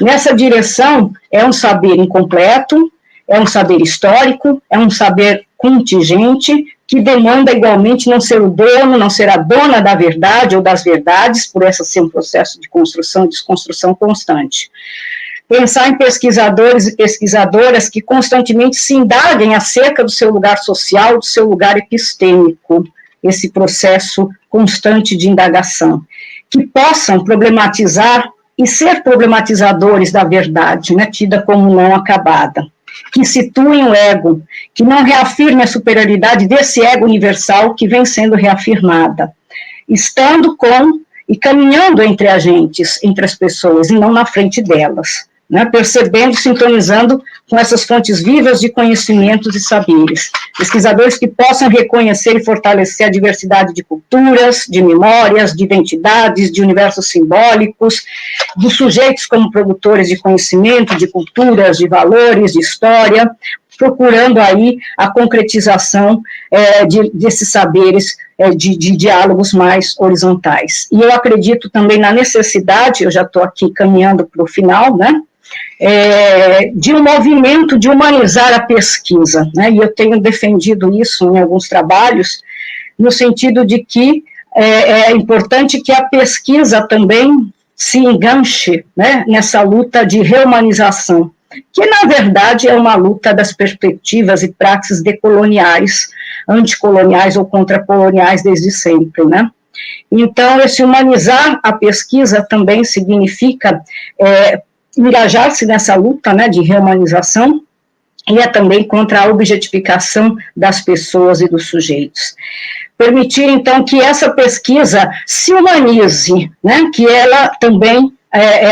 Nessa direção, é um saber incompleto, é um saber histórico, é um saber contingente, que demanda igualmente não ser o dono, não ser a dona da verdade ou das verdades, por essa ser um processo de construção e desconstrução constante. Pensar em pesquisadores e pesquisadoras que constantemente se indaguem acerca do seu lugar social, do seu lugar epistêmico, esse processo constante de indagação, que possam problematizar e ser problematizadores da verdade, né, tida como não acabada, que situem o ego, que não reafirme a superioridade desse ego universal que vem sendo reafirmada, estando com e caminhando entre agentes, entre as pessoas, e não na frente delas, né, percebendo, sintonizando com essas fontes vivas de conhecimentos e saberes. Pesquisadores que possam reconhecer e fortalecer a diversidade de culturas, de memórias, de identidades, de universos simbólicos, dos sujeitos como produtores de conhecimento, de culturas, de valores, de história, procurando aí a concretização desses saberes, de diálogos mais horizontais. E eu acredito também na necessidade, eu já estou aqui caminhando para o final, né, de um movimento de humanizar a pesquisa, né, e eu tenho defendido isso em alguns trabalhos, no sentido de que é importante que a pesquisa também se enganche, né, nessa luta de reumanização, que na verdade é uma luta das perspectivas e praxes decoloniais, anticoloniais ou contracoloniais desde sempre, né. Então, esse humanizar a pesquisa também significa engajar-se nessa luta, né, de reumanização, e é também contra a objetificação das pessoas e dos sujeitos. Permitir, então, que essa pesquisa se humanize, né, que ela também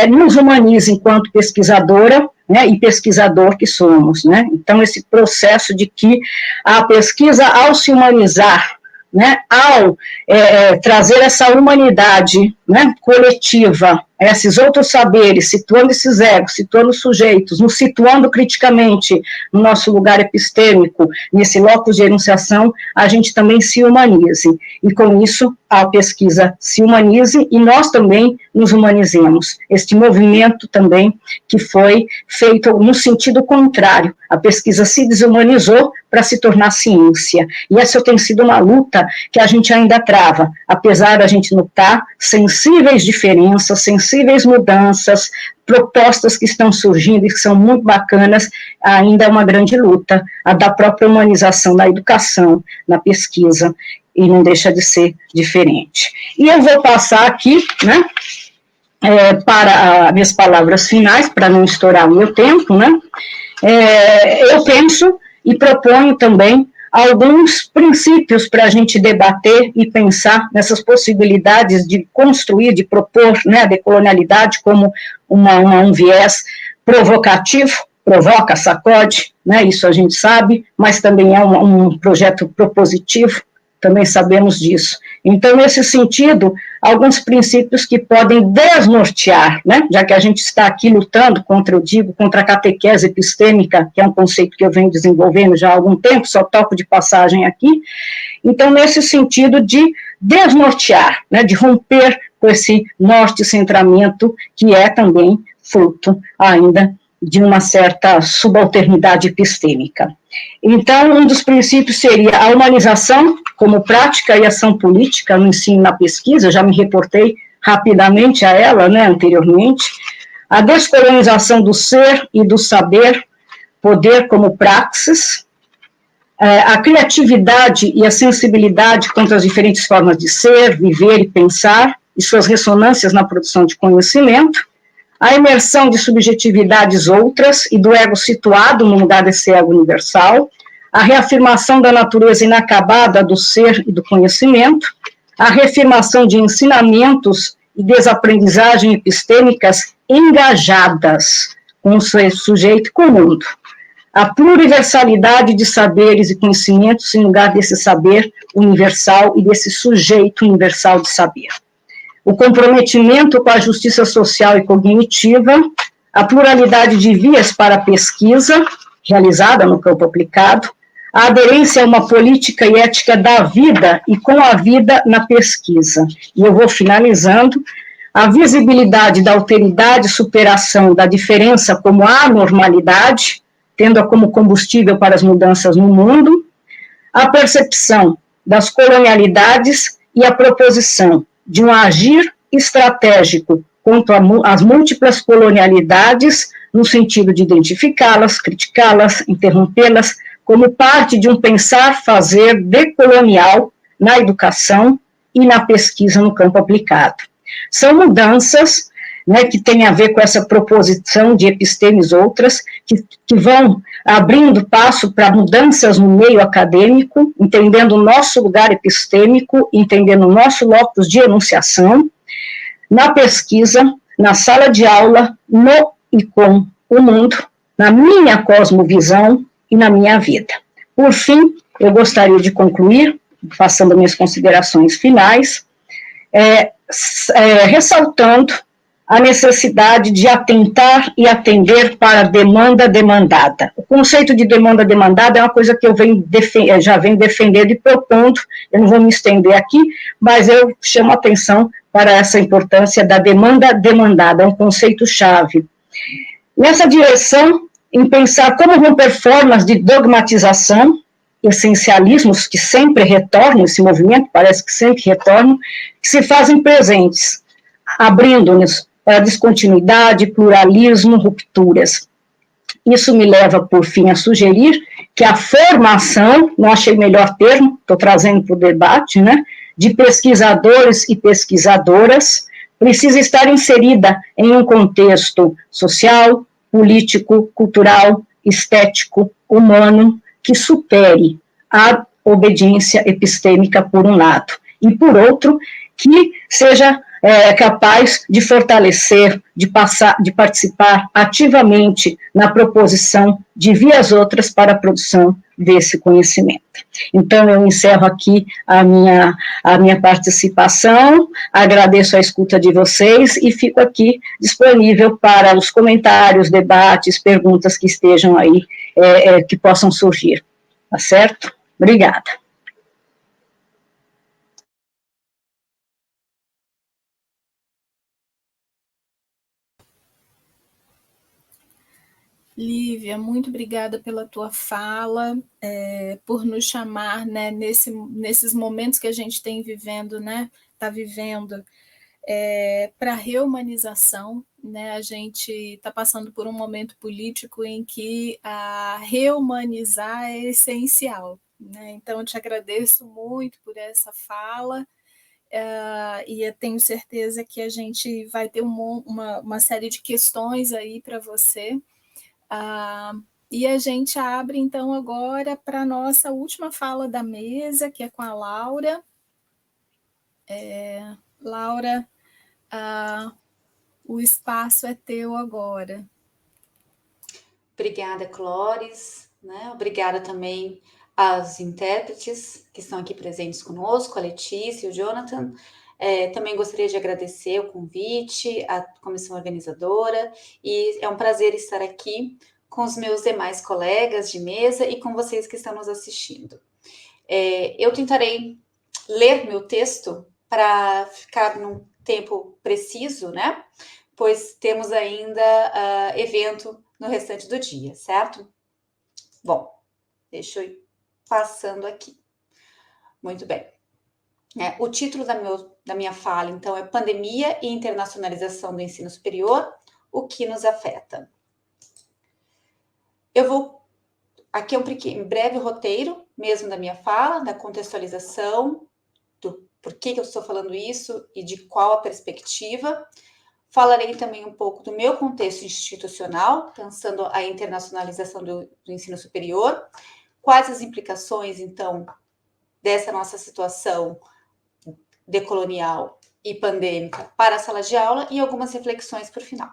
nos humanize enquanto pesquisadora, né, e pesquisador que somos, né. Então, esse processo de que a pesquisa, ao se humanizar, né, ao trazer essa humanidade, né, coletiva, esses outros saberes, situando esses egos, situando os sujeitos, nos situando criticamente no nosso lugar epistêmico, nesse locus de enunciação, a gente também se humanize, e com isso a pesquisa se humanize e nós também nos humanizemos. Este movimento também que foi feito no sentido contrário, a pesquisa se desumanizou para se tornar ciência, e essa tem sido uma luta que a gente ainda trava, apesar da gente notar sensíveis diferenças, sensíveis mudanças, propostas que estão surgindo e que são muito bacanas, ainda é uma grande luta, a da própria humanização da educação, na pesquisa, e não deixa de ser diferente. E eu vou passar aqui, né, para as minhas palavras finais, para não estourar o meu tempo, né, eu penso e proponho também alguns princípios para a gente debater e pensar nessas possibilidades de construir, de propor, né, a decolonialidade como um viés provocativo, provoca, sacode, né, isso a gente sabe, mas também é um projeto propositivo, também sabemos disso. Então, nesse sentido, alguns princípios que podem desnortear, né, já que a gente está aqui lutando contra a catequese epistêmica, que é um conceito que eu venho desenvolvendo já há algum tempo, só toco de passagem aqui, então, nesse sentido de desnortear, né, de romper com esse norte-centramento, que é também fruto ainda de uma certa subalternidade epistêmica. Então, um dos princípios seria a humanização como prática e ação política no ensino e na pesquisa, já me reportei rapidamente a ela, né, anteriormente, a descolonização do ser e do saber, poder como praxis, a criatividade e a sensibilidade contra as diferentes formas de ser, viver e pensar, e suas ressonâncias na produção de conhecimento, a imersão de subjetividades outras e do ego situado no lugar desse ego universal, a reafirmação da natureza inacabada do ser e do conhecimento, a reafirmação de ensinamentos e desaprendizagem epistêmicas engajadas com o sujeito e com o mundo, a pluriversalidade de saberes e conhecimentos em lugar desse saber universal e desse sujeito universal de saber, o comprometimento com a justiça social e cognitiva, a pluralidade de vias para a pesquisa, realizada no campo aplicado, a aderência a uma política e ética da vida e com a vida na pesquisa. E eu vou finalizando, a visibilidade da alteridade e superação da diferença como anormalidade, tendo-a como combustível para as mudanças no mundo, a percepção das colonialidades e a proposição de um agir estratégico contra as múltiplas colonialidades, no sentido de identificá-las, criticá-las, interrompê-las, como parte de um pensar-fazer decolonial na educação e na pesquisa no campo aplicado. São mudanças, né, que têm a ver com essa proposição de epistemes outras, que vão abrindo passo para mudanças no meio acadêmico, entendendo o nosso lugar epistêmico, entendendo o nosso locus de enunciação, na pesquisa, na sala de aula, no e com o mundo, na minha cosmovisão e na minha vida. Por fim, eu gostaria de concluir, passando minhas considerações finais, ressaltando a necessidade de atentar e atender para a demanda demandada. O conceito de demanda demandada é uma coisa que eu já venho defendendo e propondo, eu não vou me estender aqui, mas eu chamo a atenção para essa importância da demanda demandada, é um conceito-chave. Nessa direção, em pensar como romper formas de dogmatização, essencialismos que sempre retornam, esse movimento parece que sempre retornam, que se fazem presentes, abrindo-nos para descontinuidade, pluralismo, rupturas. Isso me leva, por fim, a sugerir que a formação, não achei melhor termo, estou trazendo para o debate, né, de pesquisadores e pesquisadoras, precisa estar inserida em um contexto social, político, cultural, estético, humano que supere a obediência epistêmica, por um lado, e, por outro, que seja capaz de fortalecer, de participar ativamente na proposição de vias outras para a produção desse conhecimento. Então, eu encerro aqui a minha participação, agradeço a escuta de vocês e fico aqui disponível para os comentários, debates, perguntas que estejam aí, que possam surgir, tá certo? Obrigada. Lívia, muito obrigada pela tua fala, por nos chamar, né, nesses momentos que a gente tem vivendo, né, está vivendo, para a reumanização, né, a gente está passando por um momento político em que a reumanizar é essencial, né? Então, eu te agradeço muito por essa fala, e eu tenho certeza que a gente vai ter uma série de questões aí para você. E a gente abre, então, agora para a nossa última fala da mesa, que é com a Laura. Laura, o espaço é teu agora. Obrigada, Clóris, né? Obrigada também aos intérpretes que estão aqui presentes conosco, a Letícia e o Jonathan. Também gostaria de agradecer o convite, a comissão organizadora, e é um prazer estar aqui com os meus demais colegas de mesa e com vocês que estão nos assistindo. Eu tentarei ler meu texto para ficar num tempo preciso, né? Pois temos ainda evento no restante do dia, certo? Bom, deixa eu ir passando aqui. Muito bem. O título da minha fala, então, é Pandemia e Internacionalização do Ensino Superior, o que nos afeta. Aqui é um breve roteiro mesmo da minha fala, da contextualização, do porquê que eu estou falando isso e de qual a perspectiva. Falarei também um pouco do meu contexto institucional, pensando a internacionalização do ensino superior, quais as implicações, então, dessa nossa situação decolonial e pandêmica para a sala de aula e algumas reflexões por final.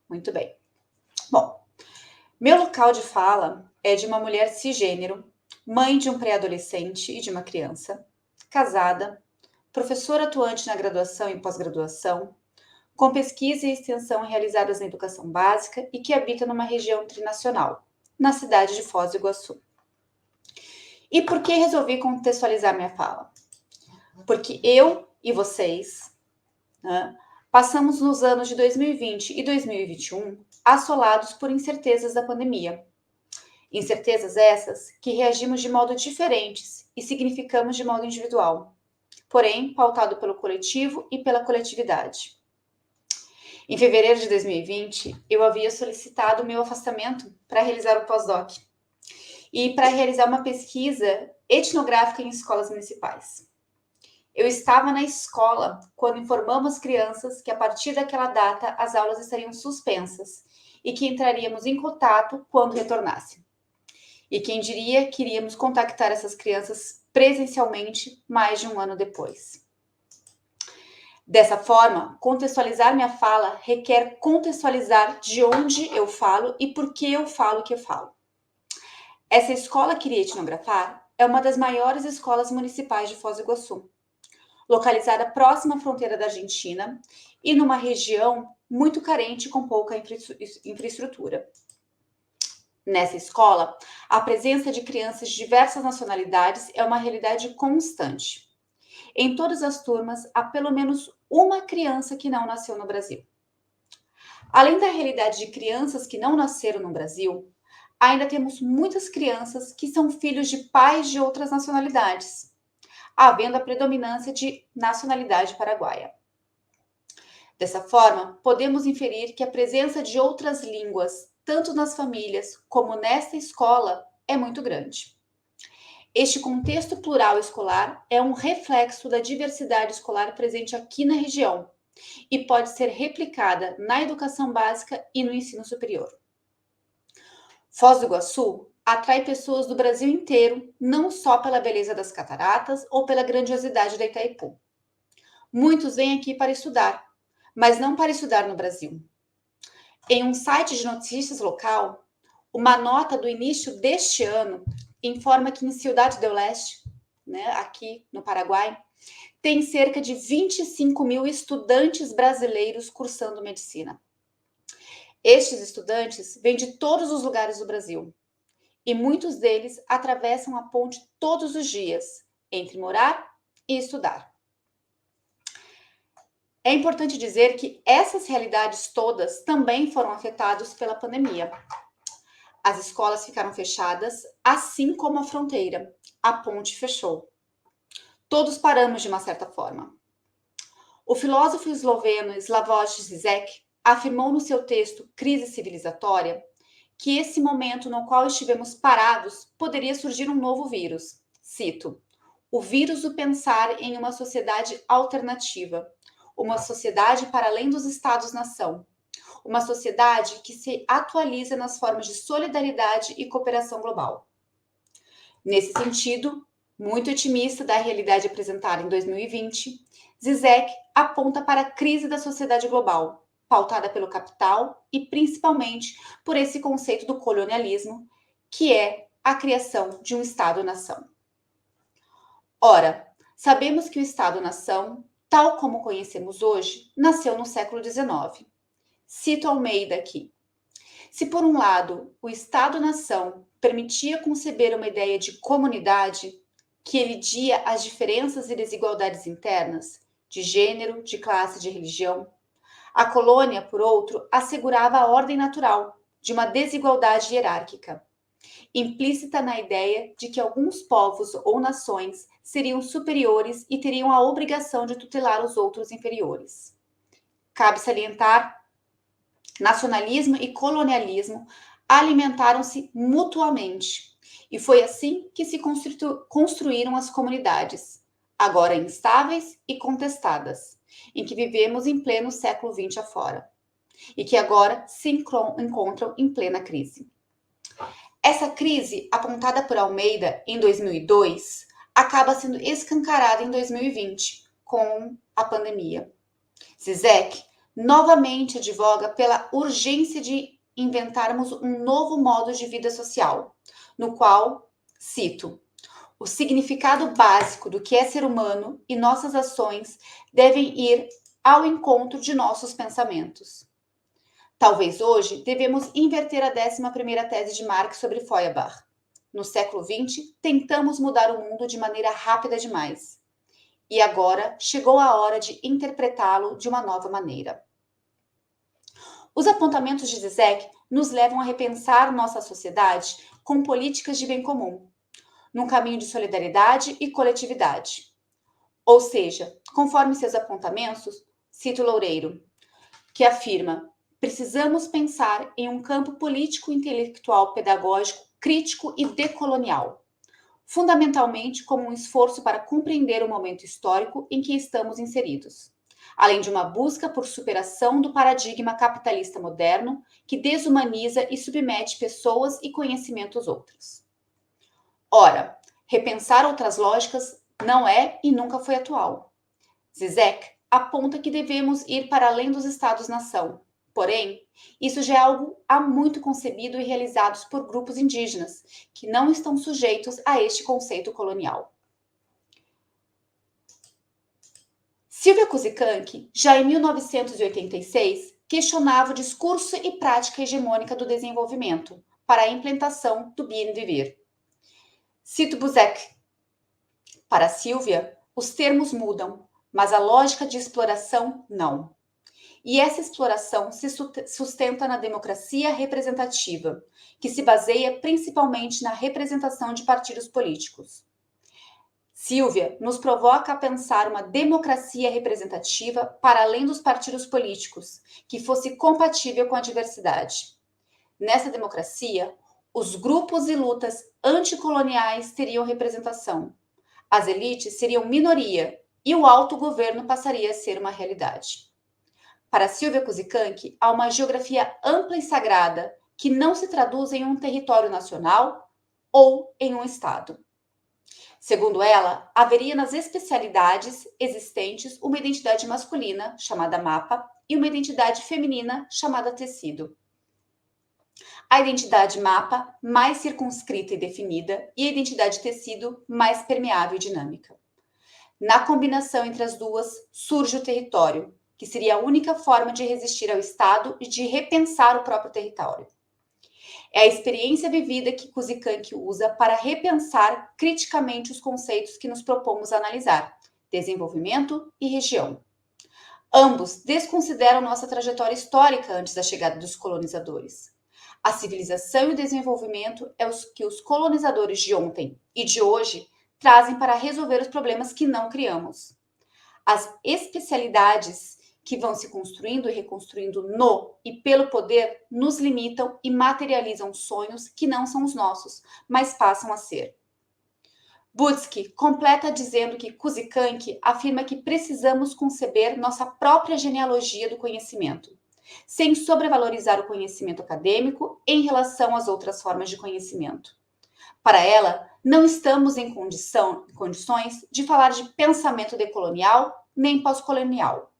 Muito bem. Bom, meu local de fala é de uma mulher cisgênero, mãe de um pré-adolescente e de uma criança, casada, professora atuante na graduação e pós-graduação, com pesquisa e extensão realizadas na educação básica e que habita numa região trinacional, na cidade de Foz do Iguaçu. E por que resolvi contextualizar minha fala? Porque eu e vocês, né, passamos nos anos de 2020 e 2021 assolados por incertezas da pandemia. Incertezas essas que reagimos de modo diferentes e significamos de modo individual, porém pautado pelo coletivo e pela coletividade. Em fevereiro de 2020, eu havia solicitado o meu afastamento para realizar o pós-doc e para realizar uma pesquisa etnográfica em escolas municipais. Eu estava na escola quando informamos crianças que a partir daquela data as aulas estariam suspensas e que entraríamos em contato quando retornassem. E quem diria que iríamos contactar essas crianças presencialmente mais de um ano depois. Dessa forma, contextualizar minha fala requer contextualizar de onde eu falo e por que eu falo o que eu falo. Essa escola que iria etnografar é uma das maiores escolas municipais de Foz do Iguaçu, localizada próxima à fronteira da Argentina e numa região muito carente com pouca infraestrutura. Nessa escola, a presença de crianças de diversas nacionalidades é uma realidade constante. Em todas as turmas, há pelo menos uma criança que não nasceu no Brasil. Além da realidade de crianças que não nasceram no Brasil, ainda temos muitas crianças que são filhos de pais de outras nacionalidades, havendo a predominância de nacionalidade paraguaia. Dessa forma, podemos inferir que a presença de outras línguas, tanto nas famílias como nesta escola, é muito grande. Este contexto plural escolar é um reflexo da diversidade escolar presente aqui na região e pode ser replicada na educação básica e no ensino superior. Foz do Iguaçu atrai pessoas do Brasil inteiro, não só pela beleza das cataratas ou pela grandiosidade da Itaipu. Muitos vêm aqui para estudar, mas não para estudar no Brasil. Em um site de notícias local, uma nota do início deste ano informa que em Ciudad del Este, né, aqui no Paraguai, tem cerca de 25 mil estudantes brasileiros cursando medicina. Estes estudantes vêm de todos os lugares do Brasil e muitos deles atravessam a ponte todos os dias entre morar e estudar. É importante dizer que essas realidades todas também foram afetadas pela pandemia. As escolas ficaram fechadas, assim como a fronteira. A ponte fechou. Todos paramos de uma certa forma. O filósofo esloveno Slavoj Žižek afirmou no seu texto Crise Civilizatória que esse momento no qual estivemos parados poderia surgir um novo vírus. Cito: o vírus do pensar em uma sociedade alternativa, uma sociedade para além dos Estados-nação, uma sociedade que se atualiza nas formas de solidariedade e cooperação global. Nesse sentido, muito otimista da realidade apresentada em 2020, Žižek aponta para a crise da sociedade global, pautada pelo capital e principalmente por esse conceito do colonialismo, que é a criação de um Estado-nação. Ora, sabemos que o Estado-nação, tal como conhecemos hoje, nasceu no século XIX. Cito Almeida aqui. Se, por um lado, o Estado-nação permitia conceber uma ideia de comunidade que elidia as diferenças e desigualdades internas, de gênero, de classe, de religião, a colônia, por outro, assegurava a ordem natural de uma desigualdade hierárquica, implícita na ideia de que alguns povos ou nações seriam superiores e teriam a obrigação de tutelar os outros inferiores. Cabe salientar, nacionalismo e colonialismo alimentaram-se mutuamente, e foi assim que se construíram as comunidades, agora instáveis e contestadas, em que vivemos em pleno século XX afora, e que agora se encontram em plena crise. Essa crise, apontada por Almeida em 2002, acaba sendo escancarada em 2020, com a pandemia. Žižek novamente advoga pela urgência de inventarmos um novo modo de vida social, no qual, cito, o significado básico do que é ser humano e nossas ações devem ir ao encontro de nossos pensamentos. Talvez hoje devemos inverter a 11ª tese de Marx sobre Feuerbach. No século XX, tentamos mudar o mundo de maneira rápida demais. E agora chegou a hora de interpretá-lo de uma nova maneira. Os apontamentos de Žižek nos levam a repensar nossa sociedade com políticas de bem comum, num caminho de solidariedade e coletividade. Ou seja, conforme seus apontamentos, cito Loureiro, que afirma: precisamos pensar em um campo político, intelectual, pedagógico, crítico e decolonial, fundamentalmente como um esforço para compreender o momento histórico em que estamos inseridos, além de uma busca por superação do paradigma capitalista moderno que desumaniza e submete pessoas e conhecimentos outros. Ora, repensar outras lógicas não é e nunca foi atual. Žižek aponta que devemos ir para além dos Estados-nação. Porém, isso já é algo há muito concebido e realizado por grupos indígenas, que não estão sujeitos a este conceito colonial. Silvia Kuzikank, já em 1986, questionava o discurso e prática hegemônica do desenvolvimento para a implementação do Bien Vivir. Cito Buzek. Para Silvia, os termos mudam, mas a lógica de exploração não. E essa exploração se sustenta na democracia representativa, que se baseia principalmente na representação de partidos políticos. Silvia nos provoca a pensar uma democracia representativa para além dos partidos políticos, que fosse compatível com a diversidade. Nessa democracia, os grupos e lutas anticoloniais teriam representação, as elites seriam minoria e o autogoverno passaria a ser uma realidade. Para Silvia Kuzikank, há uma geografia ampla e sagrada que não se traduz em um território nacional, ou em um estado. Segundo ela, haveria nas especialidades existentes uma identidade masculina, chamada mapa, e uma identidade feminina, chamada tecido. A identidade mapa, mais circunscrita e definida, e a identidade tecido, mais permeável e dinâmica. Na combinação entre as duas, surge o território, que seria a única forma de resistir ao Estado e de repensar o próprio território. É a experiência vivida que Kuzikank usa para repensar criticamente os conceitos que nos propomos analisar, desenvolvimento e região. Ambos desconsideram nossa trajetória histórica antes da chegada dos colonizadores. A civilização e o desenvolvimento é o que os colonizadores de ontem e de hoje trazem para resolver os problemas que não criamos. As especialidades que vão se construindo e reconstruindo no e pelo poder nos limitam e materializam sonhos que não são os nossos, mas passam a ser. Budzki completa dizendo que Kuzikank afirma que precisamos conceber nossa própria genealogia do conhecimento, sem sobrevalorizar o conhecimento acadêmico em relação às outras formas de conhecimento. Para ela, não estamos em condições de falar de pensamento decolonial nem pós-colonial.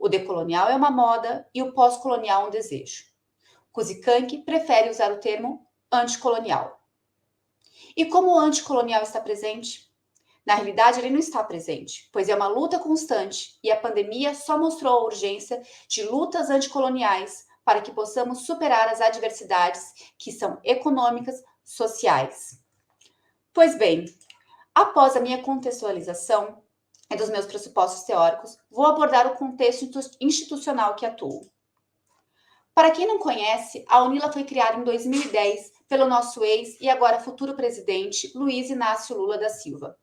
O decolonial é uma moda e o pós-colonial um desejo. Kuzikank prefere usar o termo anticolonial. E como o anticolonial está presente? Na realidade, ele não está presente, pois é uma luta constante e a pandemia só mostrou a urgência de lutas anticoloniais para que possamos superar as adversidades que são econômicas, sociais. Pois bem, após a minha contextualização e dos meus pressupostos teóricos, vou abordar o contexto institucional que atuo. Para quem não conhece, a UNILA foi criada em 2010 pelo nosso ex e agora futuro presidente Luiz Inácio Lula da Silva,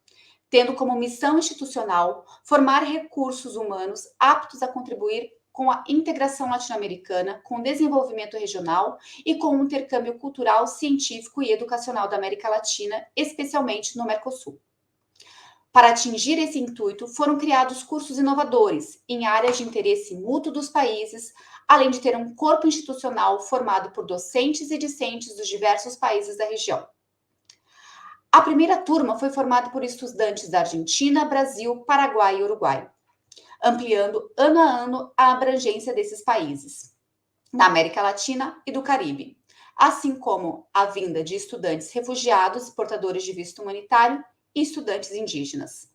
tendo como missão institucional formar recursos humanos aptos a contribuir com a integração latino-americana, com o desenvolvimento regional e com o intercâmbio cultural, científico e educacional da América Latina, especialmente no Mercosul. Para atingir esse intuito, foram criados cursos inovadores em áreas de interesse mútuo dos países, além de ter um corpo institucional formado por docentes e discentes dos diversos países da região. A primeira turma foi formada por estudantes da Argentina, Brasil, Paraguai e Uruguai, ampliando ano a ano a abrangência desses países, na América Latina e do Caribe, assim como a vinda de estudantes refugiados e portadores de visto humanitário e estudantes indígenas.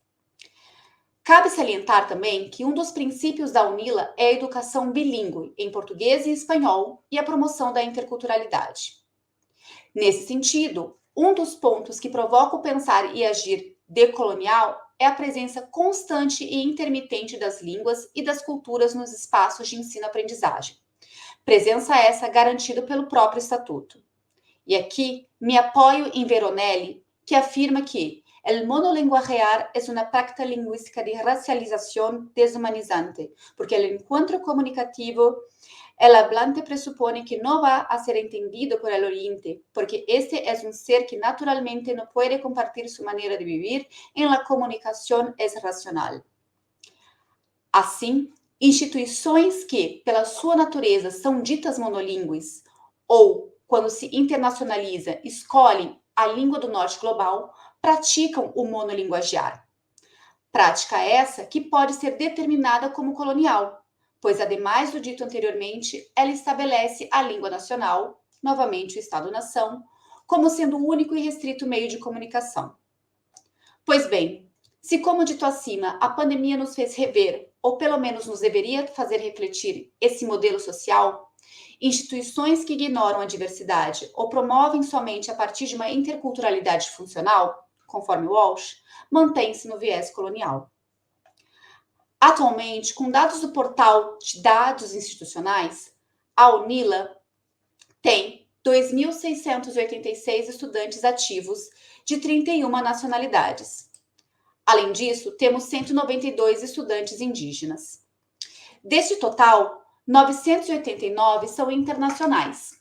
Cabe salientar também que um dos princípios da UNILA é a educação bilíngue em português e espanhol e a promoção da interculturalidade. Nesse sentido, um dos pontos que provoca o pensar e agir decolonial é a presença constante e intermitente das línguas e das culturas nos espaços de ensino-aprendizagem. Presença essa garantida pelo próprio Estatuto. E aqui me apoio em Veronelli, que afirma que el monolinguajear es una práctica lingüística de racialización deshumanizante, porque el encuentro comunicativo, el hablante presupone que no va a ser entendido por el Oriente, porque este es un ser que naturalmente no puede compartir su manera de vivir en la comunicación es racional. Assim, instituições que, pela sua natureza, são ditas monolíngues, ou, quando se internacionaliza, escolhem a língua do norte global, praticam o monolinguagear. Prática essa que pode ser determinada como colonial, pois, ademais do dito anteriormente, ela estabelece a língua nacional, novamente o Estado-nação, como sendo o único e restrito meio de comunicação. Pois bem, se, como dito acima, a pandemia nos fez rever, ou pelo menos nos deveria fazer refletir, esse modelo social, instituições que ignoram a diversidade ou promovem somente a partir de uma interculturalidade funcional, conforme Walsh, mantém-se no viés colonial. Atualmente, com dados do portal de dados institucionais, a UNILA tem 2.686 estudantes ativos de 31 nacionalidades. Além disso, temos 192 estudantes indígenas. Deste total, 989 são internacionais.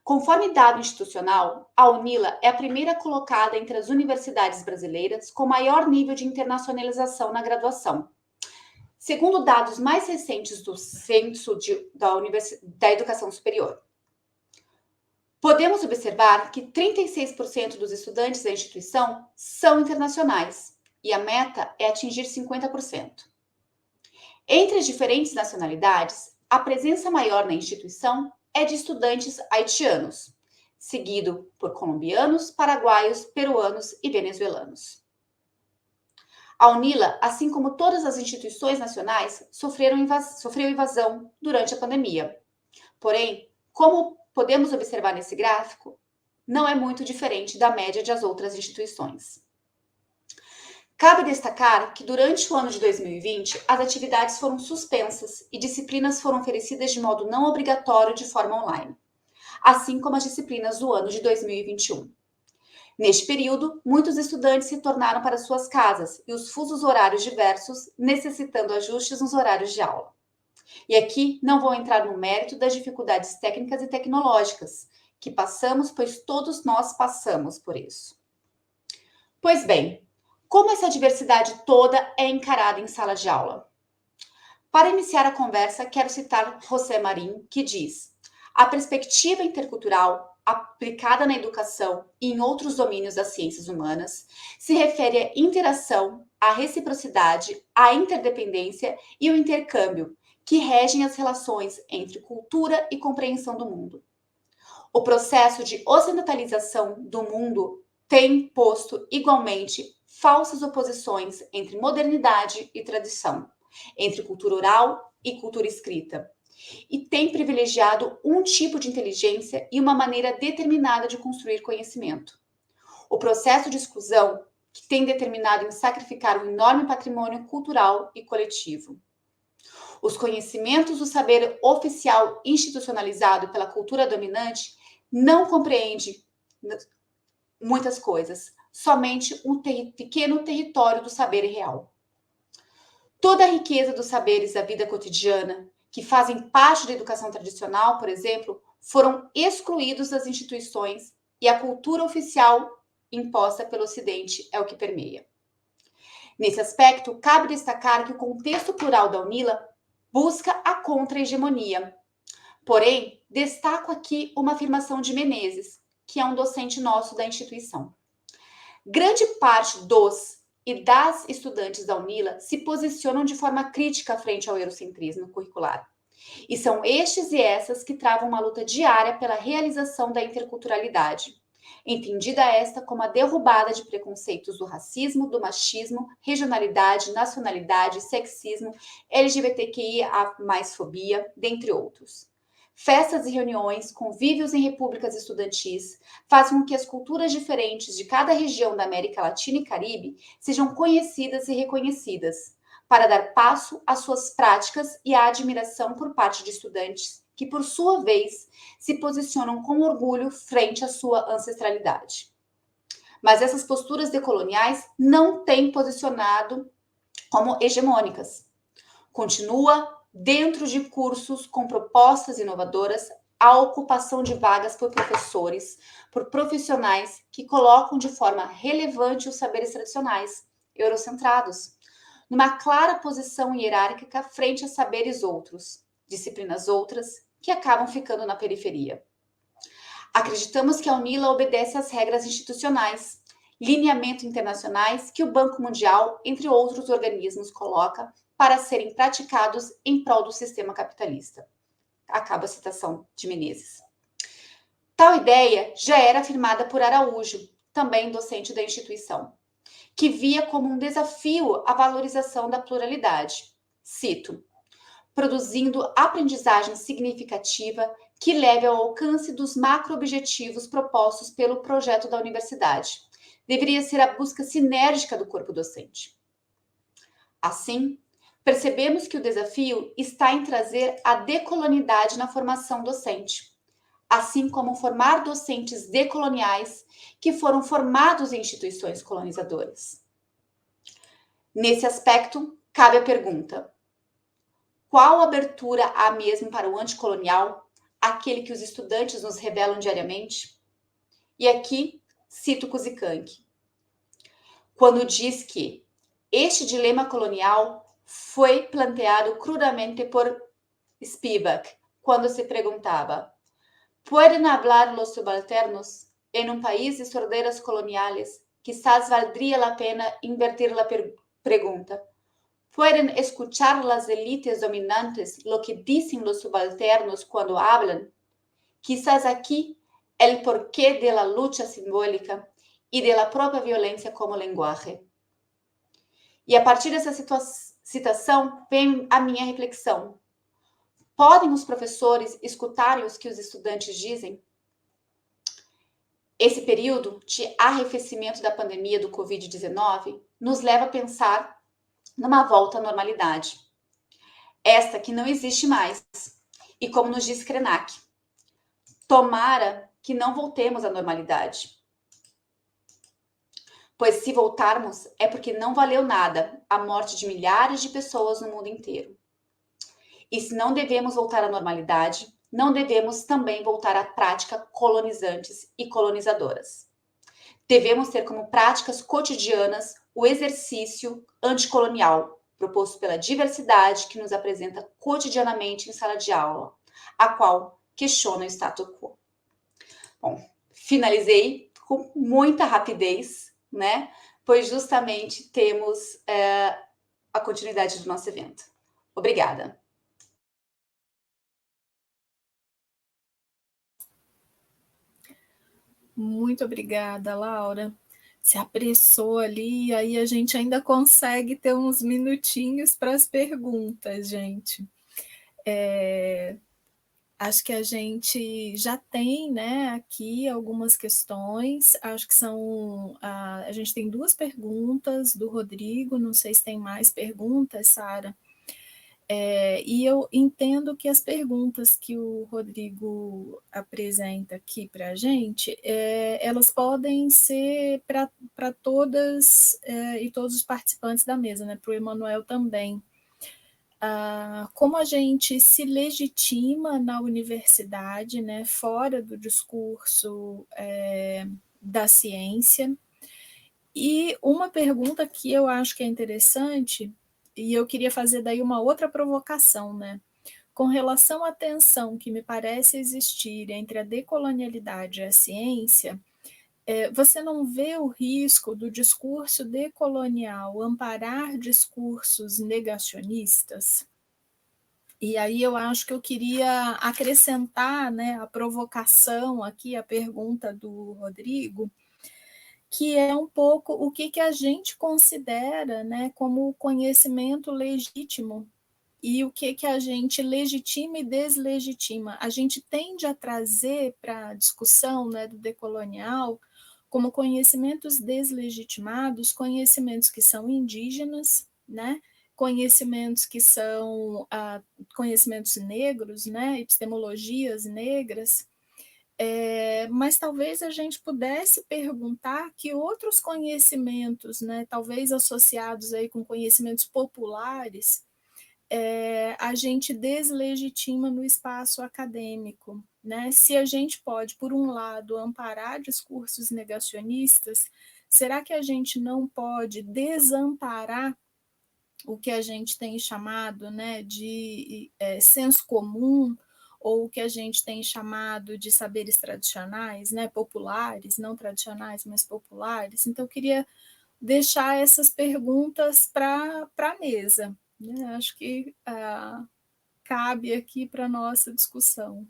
Conforme dado institucional, a UNILA é a primeira colocada entre as universidades brasileiras com maior nível de internacionalização na graduação. Segundo dados mais recentes do Censo da Educação Superior. Podemos observar que 36% dos estudantes da instituição são internacionais e a meta é atingir 50%. Entre as diferentes nacionalidades, a presença maior na instituição é de estudantes haitianos, seguido por colombianos, paraguaios, peruanos e venezuelanos. A UNILA, assim como todas as instituições nacionais, sofreu invasão durante a pandemia. Porém, como podemos observar nesse gráfico, não é muito diferente da média das outras instituições. Cabe destacar que durante o ano de 2020, as atividades foram suspensas e disciplinas foram oferecidas de modo não obrigatório de forma online, assim como as disciplinas do ano de 2021. Neste período, muitos estudantes retornaram para suas casas e os fusos horários diversos, necessitando ajustes nos horários de aula. E aqui não vou entrar no mérito das dificuldades técnicas e tecnológicas que passamos, pois todos nós passamos por isso. Pois bem, como essa diversidade toda é encarada em sala de aula? Para iniciar a conversa, quero citar José Marín, que diz: a perspectiva intercultural aplicada na educação e em outros domínios das ciências humanas se refere à interação, à reciprocidade, à interdependência e ao intercâmbio, que regem as relações entre cultura e compreensão do mundo. O processo de ocidentalização do mundo tem posto igualmente falsas oposições entre modernidade e tradição, entre cultura oral e cultura escrita, e tem privilegiado um tipo de inteligência e uma maneira determinada de construir conhecimento. O processo de exclusão que tem determinado em sacrificar um enorme patrimônio cultural e coletivo. Os conhecimentos do saber oficial institucionalizado pela cultura dominante não compreende muitas coisas, somente um pequeno território do saber real. Toda a riqueza dos saberes da vida cotidiana, que fazem parte da educação tradicional, por exemplo, foram excluídos das instituições e a cultura oficial imposta pelo Ocidente é o que permeia. Nesse aspecto, cabe destacar que o contexto plural da UNILA busca a contra-hegemonia. Porém, destaco aqui uma afirmação de Menezes, que é um docente nosso da instituição. Grande parte dos e das estudantes da UNILA se posicionam de forma crítica frente ao eurocentrismo curricular. E são estes e essas que travam uma luta diária pela realização da interculturalidade, entendida esta como a derrubada de preconceitos do racismo, do machismo, regionalidade, nacionalidade, sexismo, LGBTQIA+, fobia, dentre outros. Festas e reuniões, convívios em repúblicas estudantis, fazem com que as culturas diferentes de cada região da América Latina e Caribe sejam conhecidas e reconhecidas, para dar passo às suas práticas e à admiração por parte de estudantes que, por sua vez, se posicionam com orgulho frente à sua ancestralidade. Mas essas posturas decoloniais não têm posicionado como hegemônicas. Continua dentro de cursos com propostas inovadoras, a ocupação de vagas por professores, por profissionais que colocam de forma relevante os saberes tradicionais, eurocentrados, numa clara posição hierárquica frente a saberes outros, disciplinas outras, que acabam ficando na periferia. Acreditamos que a UNILA obedece às regras institucionais, lineamentos internacionais que o Banco Mundial, entre outros organismos, coloca para serem praticados em prol do sistema capitalista. Acaba a citação de Menezes. Tal ideia já era afirmada por Araújo, também docente da instituição, que via como um desafio a valorização da pluralidade. Cito: produzindo aprendizagem significativa que leve ao alcance dos macro-objetivos propostos pelo projeto da universidade. Deveria ser a busca sinérgica do corpo docente. Assim, percebemos que o desafio está em trazer a decolonialidade na formação docente, assim como formar docentes decoloniais que foram formados em instituições colonizadoras. Nesse aspecto, cabe a pergunta: qual abertura há mesmo para o anticolonial, aquele que os estudantes nos revelam diariamente? E aqui cito Kuzikank, quando diz que este dilema colonial foi planteado crudamente por Spivak, quando se perguntava: Pueden hablar los subalternos en un país de sorderas coloniales? Quizás valdría la pena invertir la pregunta. ¿Pueden escuchar las élites dominantes lo que dicen los subalternos cuando hablan? Quizás aquí el porqué de la lucha simbólica y de la propia violencia como lenguaje. E a partir dessa citação vem a minha reflexão. Podem os professores escutarem o que os estudantes dizem? Esse período de arrefecimento da pandemia do Covid-19 nos leva a pensar numa volta à normalidade. Esta que não existe mais. E como nos diz Krenak, tomara que não voltemos à normalidade. Pois se voltarmos é porque não valeu nada a morte de milhares de pessoas no mundo inteiro. E se não devemos voltar à normalidade, não devemos também voltar a práticas colonizantes e colonizadoras. Devemos ter como práticas cotidianas o exercício anticolonial, proposto pela diversidade que nos apresenta cotidianamente em sala de aula, a qual questiona o status quo. Bom, finalizei com muita rapidez, né? Pois justamente temos a continuidade do nosso evento. Obrigada. Muito obrigada, Laura. Se apressou ali, e aí a gente ainda consegue ter uns minutinhos para as perguntas, gente. Acho que a gente já tem, né, aqui algumas questões, acho que são, a gente tem 2 perguntas do Rodrigo, não sei se tem mais perguntas, Sara. E eu entendo que as perguntas que o Rodrigo apresenta aqui para a gente, elas podem ser para todas e todos os participantes da mesa, né, para o Emanuel também. Como a gente se legitima na universidade, né, fora do discurso da ciência. E uma pergunta que eu acho que é interessante, e eu queria fazer daí uma outra provocação, né? Com relação à tensão que me parece existir entre a decolonialidade e a ciência, você não vê o risco do discurso decolonial amparar discursos negacionistas? E aí eu acho que eu queria acrescentar, né, a provocação aqui, a pergunta do Rodrigo, que é um pouco o que a gente considera, né, como conhecimento legítimo e o que a gente legitima e deslegitima. A gente tende a trazer para a discussão, né, do decolonial como conhecimentos deslegitimados, conhecimentos que são indígenas, né, conhecimentos que são conhecimentos negros, né, epistemologias negras, mas talvez a gente pudesse perguntar que outros conhecimentos, né, talvez associados aí com conhecimentos populares, a gente deslegitima no espaço acadêmico, né? Se a gente pode, por um lado, amparar discursos negacionistas, será que a gente não pode desamparar o que a gente tem chamado, né, de senso comum, ou o que a gente tem chamado de saberes tradicionais, né, populares, não tradicionais, mas populares? Então, eu queria deixar essas perguntas para a mesa, né? Acho que cabe aqui para a nossa discussão.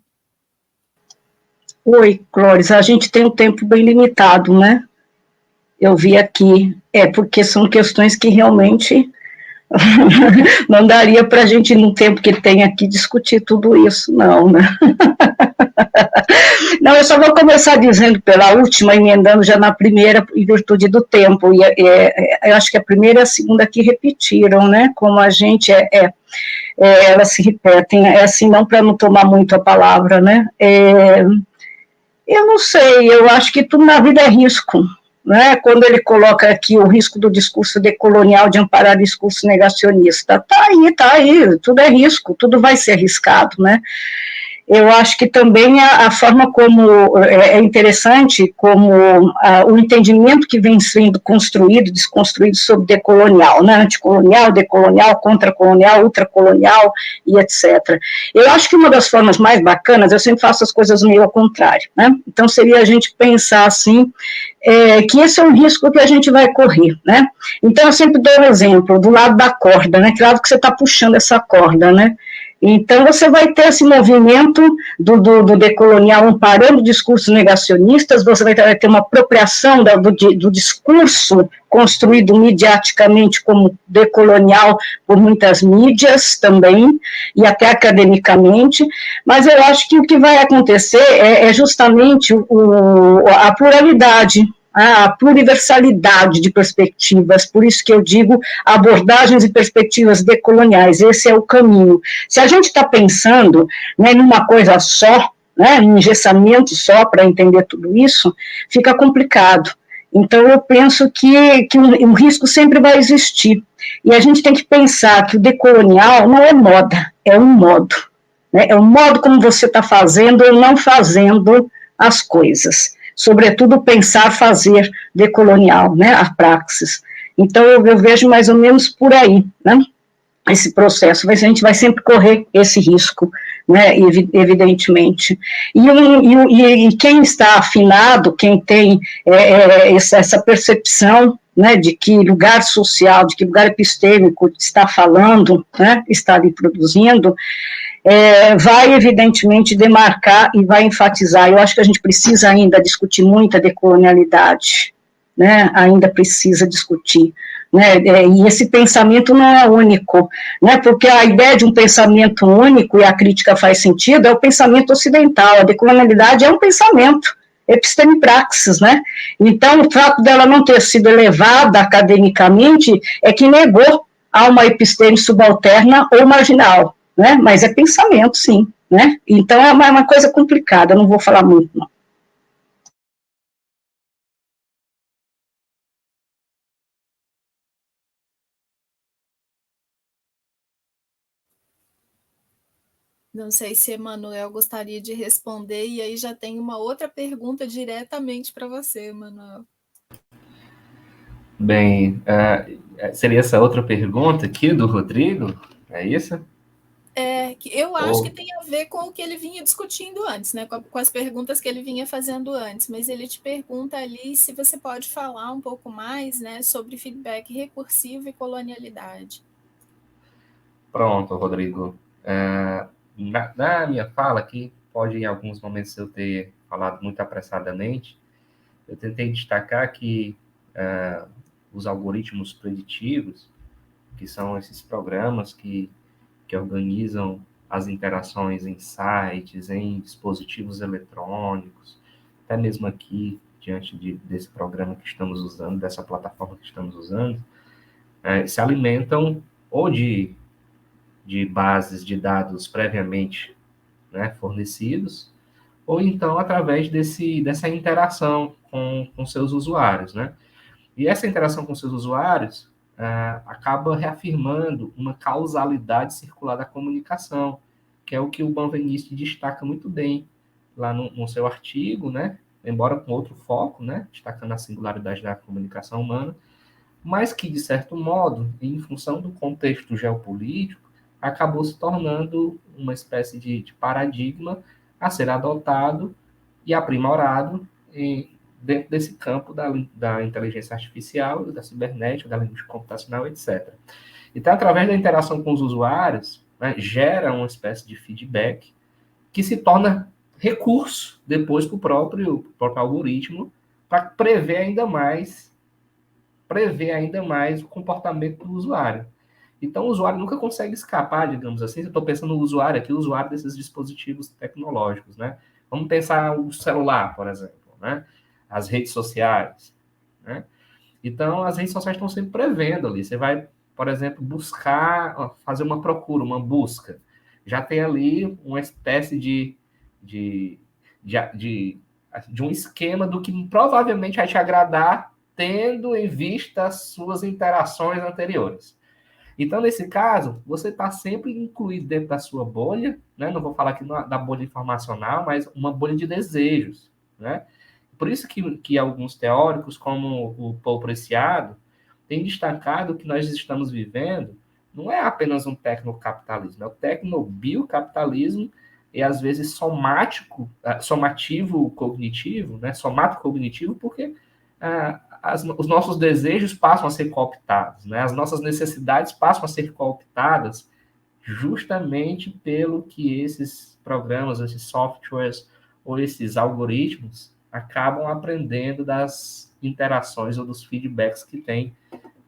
Oi, Clóris, a gente tem um tempo bem limitado, né? Eu vi aqui, porque são questões que realmente não daria para a gente, no tempo que tem aqui, discutir tudo isso, não, né? Não, eu só vou começar dizendo pela última, emendando já na primeira, em virtude do tempo, e eu acho que a primeira e a segunda aqui repetiram, né, como a gente elas se repetem, assim, não para não tomar muito a palavra, né, eu não sei, eu acho que tudo na vida é risco, né, quando ele coloca aqui o risco do discurso decolonial de amparar discurso negacionista, tá aí, tudo é risco, tudo vai ser arriscado, né. eu acho que também a forma como é interessante, como o entendimento que vem sendo construído, desconstruído sobre decolonial, né? Anticolonial, decolonial, contracolonial, ultracolonial e etc. Eu acho que uma das formas mais bacanas, eu sempre faço as coisas meio ao contrário, né? Então seria a gente pensar assim, que esse é um risco que a gente vai correr, né? Então eu sempre dou um exemplo do lado da corda, né? Que lado que você está puxando essa corda, né? Então, você vai ter esse movimento do decolonial amparando discursos negacionistas, você vai ter uma apropriação do discurso construído midiaticamente como decolonial por muitas mídias também, e até academicamente, mas eu acho que o que vai acontecer é justamente a pluralidade, a pluriversalidade de perspectivas, por isso que eu digo abordagens e perspectivas decoloniais, esse é o caminho. Se a gente está pensando, né, numa coisa só, né, num engessamento só para entender tudo isso, fica complicado. Então, eu penso que um risco sempre vai existir. E a gente tem que pensar que o decolonial não é moda, é um modo. Né, é o modo como você está fazendo ou não fazendo as coisas. Sobretudo, pensar, fazer decolonial, né, a praxis. Então, eu vejo mais ou menos por aí, né? Esse processo, a gente vai sempre correr esse risco, né, evidentemente. E quem está afinado, quem tem essa percepção, né, de que lugar social, de que lugar epistêmico está falando, né, está ali produzindo, vai evidentemente demarcar e vai enfatizar. Eu acho que a gente precisa ainda discutir muito a decolonialidade, né, ainda precisa discutir. Né, e esse pensamento não é único, né, porque a ideia de um pensamento único, e a crítica faz sentido, é o pensamento ocidental, a decolonialidade é um pensamento, epistemipraxis, né, então o fato dela não ter sido elevada academicamente é que negou a uma episteme subalterna ou marginal, né, mas é pensamento, sim, né, então é uma coisa complicada, não vou falar muito, não. Não sei se Emanuel gostaria de responder, e aí já tem uma outra pergunta diretamente para você, Emanuel. Bem, seria essa outra pergunta aqui do Rodrigo? É isso? Eu acho que tem a ver com o que ele vinha discutindo antes, né? Com as perguntas que ele vinha fazendo antes, mas ele te pergunta ali se você pode falar um pouco mais, né, sobre feedback recursivo e colonialidade. Pronto, Rodrigo. Na minha fala aqui, pode em alguns momentos eu ter falado muito apressadamente, eu tentei destacar que os algoritmos preditivos, que são esses programas que organizam as interações em sites, em dispositivos eletrônicos, até mesmo aqui, diante desse programa que estamos usando, dessa plataforma que estamos usando, se alimentam ou de bases de dados previamente, né, fornecidos, ou então através dessa interação com seus usuários, né? E essa interação com seus usuários acaba reafirmando uma causalidade circular da comunicação, que é o que o Benveniste destaca muito bem lá no seu artigo, né? Embora com outro foco, né? Destacando a singularidade da comunicação humana, mas que, de certo modo, em função do contexto geopolítico, acabou se tornando uma espécie de paradigma a ser adotado e aprimorado dentro desse campo da inteligência artificial, da cibernética, da linguística computacional, etc. Então, através da interação com os usuários, né, gera uma espécie de feedback que se torna recurso depois para o próprio algoritmo para prever ainda mais o comportamento do usuário. Então, o usuário nunca consegue escapar, digamos assim. Eu estou pensando no usuário aqui, o usuário desses dispositivos tecnológicos, né? Vamos pensar o celular, por exemplo, né? As redes sociais, né? Então, as redes sociais estão sempre prevendo ali. Você vai, por exemplo, buscar, fazer uma procura, uma busca. Já tem ali uma espécie de um esquema do que provavelmente vai te agradar, tendo em vista as suas interações anteriores. Então, nesse caso, você está sempre incluído dentro da sua bolha, né? Não vou falar aqui da bolha informacional, mas uma bolha de desejos, né? Por isso que alguns teóricos, como o Paul Preciado, têm destacado que nós estamos vivendo não é apenas um tecnocapitalismo, é o tecnobiocapitalismo e, às vezes, somativo cognitivo, né? Somato cognitivo, porque os nossos desejos passam a ser cooptados, né? As nossas necessidades passam a ser cooptadas justamente pelo que esses programas, esses softwares ou esses algoritmos acabam aprendendo das interações ou dos feedbacks que tem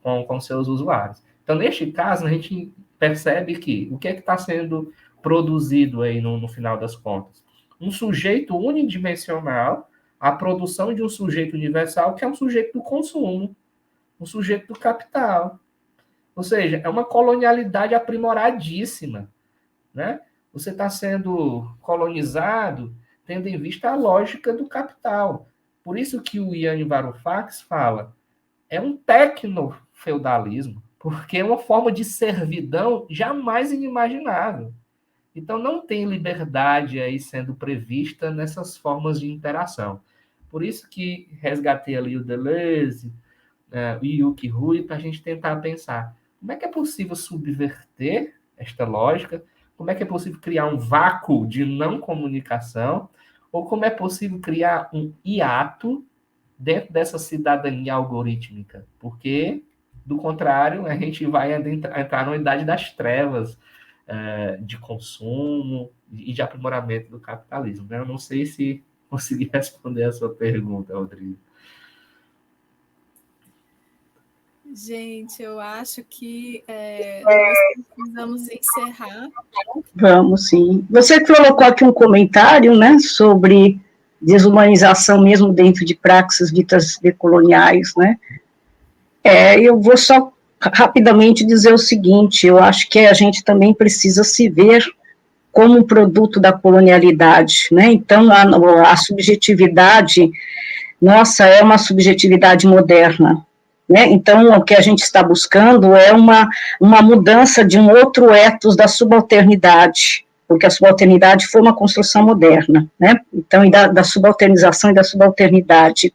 com seus usuários. Então, neste caso, a gente percebe que o que é que está sendo produzido aí no final das contas? Um sujeito unidimensional, a produção de um sujeito universal, que é um sujeito do consumo, um sujeito do capital. Ou seja, é uma colonialidade aprimoradíssima, né? Você está sendo colonizado tendo em vista a lógica do capital. Por isso que o Ian Varoufakis fala, é um tecno-feudalismo, porque é uma forma de servidão jamais inimaginável. Então, não tem liberdade aí sendo prevista nessas formas de interação. Por isso que resgatei ali o Deleuze, o Yuki Rui, para a gente tentar pensar como é que é possível subverter esta lógica, como é que é possível criar um vácuo de não comunicação, ou como é possível criar um hiato dentro dessa cidadania algorítmica, porque, do contrário, a gente vai entrar numa idade das trevas, de consumo e de aprimoramento do capitalismo. Né? Eu não sei se consegui responder a sua pergunta, Rodrigo. Gente, eu acho que nós precisamos encerrar. Vamos, sim. Você colocou aqui um comentário, né, sobre desumanização mesmo dentro de praxis ditas decoloniais, né? Eu vou só rapidamente dizer o seguinte, eu acho que a gente também precisa se ver como um produto da colonialidade, né? Então, a subjetividade nossa é uma subjetividade moderna, né? Então, o que a gente está buscando é uma mudança de um outro ethos da subalternidade, porque a subalternidade foi uma construção moderna, né? Então, da subalternização e da subalternidade.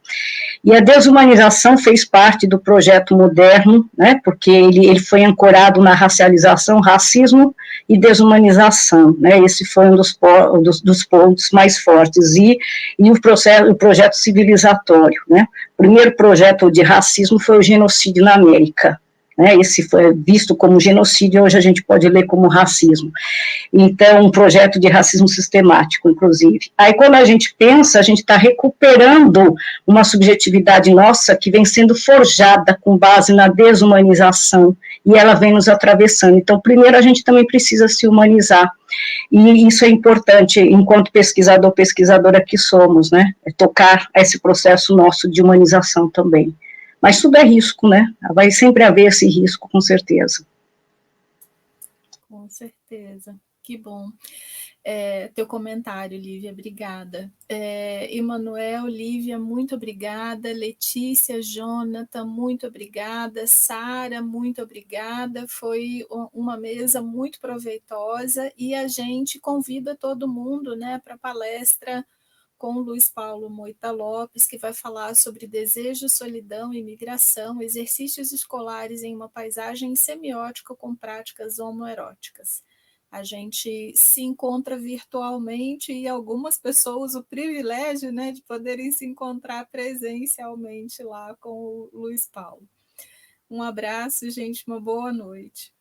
E a desumanização fez parte do projeto moderno, né, porque ele foi ancorado na racialização, racismo e desumanização, né, esse foi um dos pontos mais fortes, e o projeto civilizatório, né, o primeiro projeto de racismo foi o genocídio na América, né, esse foi visto como genocídio, hoje a gente pode ler como racismo. Então, um projeto de racismo sistemático, inclusive. Aí, quando a gente pensa, a gente está recuperando uma subjetividade nossa que vem sendo forjada com base na desumanização, e ela vem nos atravessando. Então, primeiro, a gente também precisa se humanizar, e isso é importante, enquanto pesquisadora que somos, né, é tocar esse processo nosso de humanização também. Mas tudo é risco, né, vai sempre haver esse risco, com certeza. Com certeza, que bom. Teu comentário, Lívia, obrigada. Emanuel, Lívia, muito obrigada. Letícia, Jonathan, muito obrigada. Sara, muito obrigada. Foi uma mesa muito proveitosa e a gente convida todo mundo, né, para a palestra com o Luiz Paulo Moita Lopes, que vai falar sobre desejo, solidão e migração, exercícios escolares em uma paisagem semiótica com práticas homoeróticas. A gente se encontra virtualmente e algumas pessoas o privilégio, né, de poderem se encontrar presencialmente lá com o Luiz Paulo. Um abraço, gente, uma boa noite.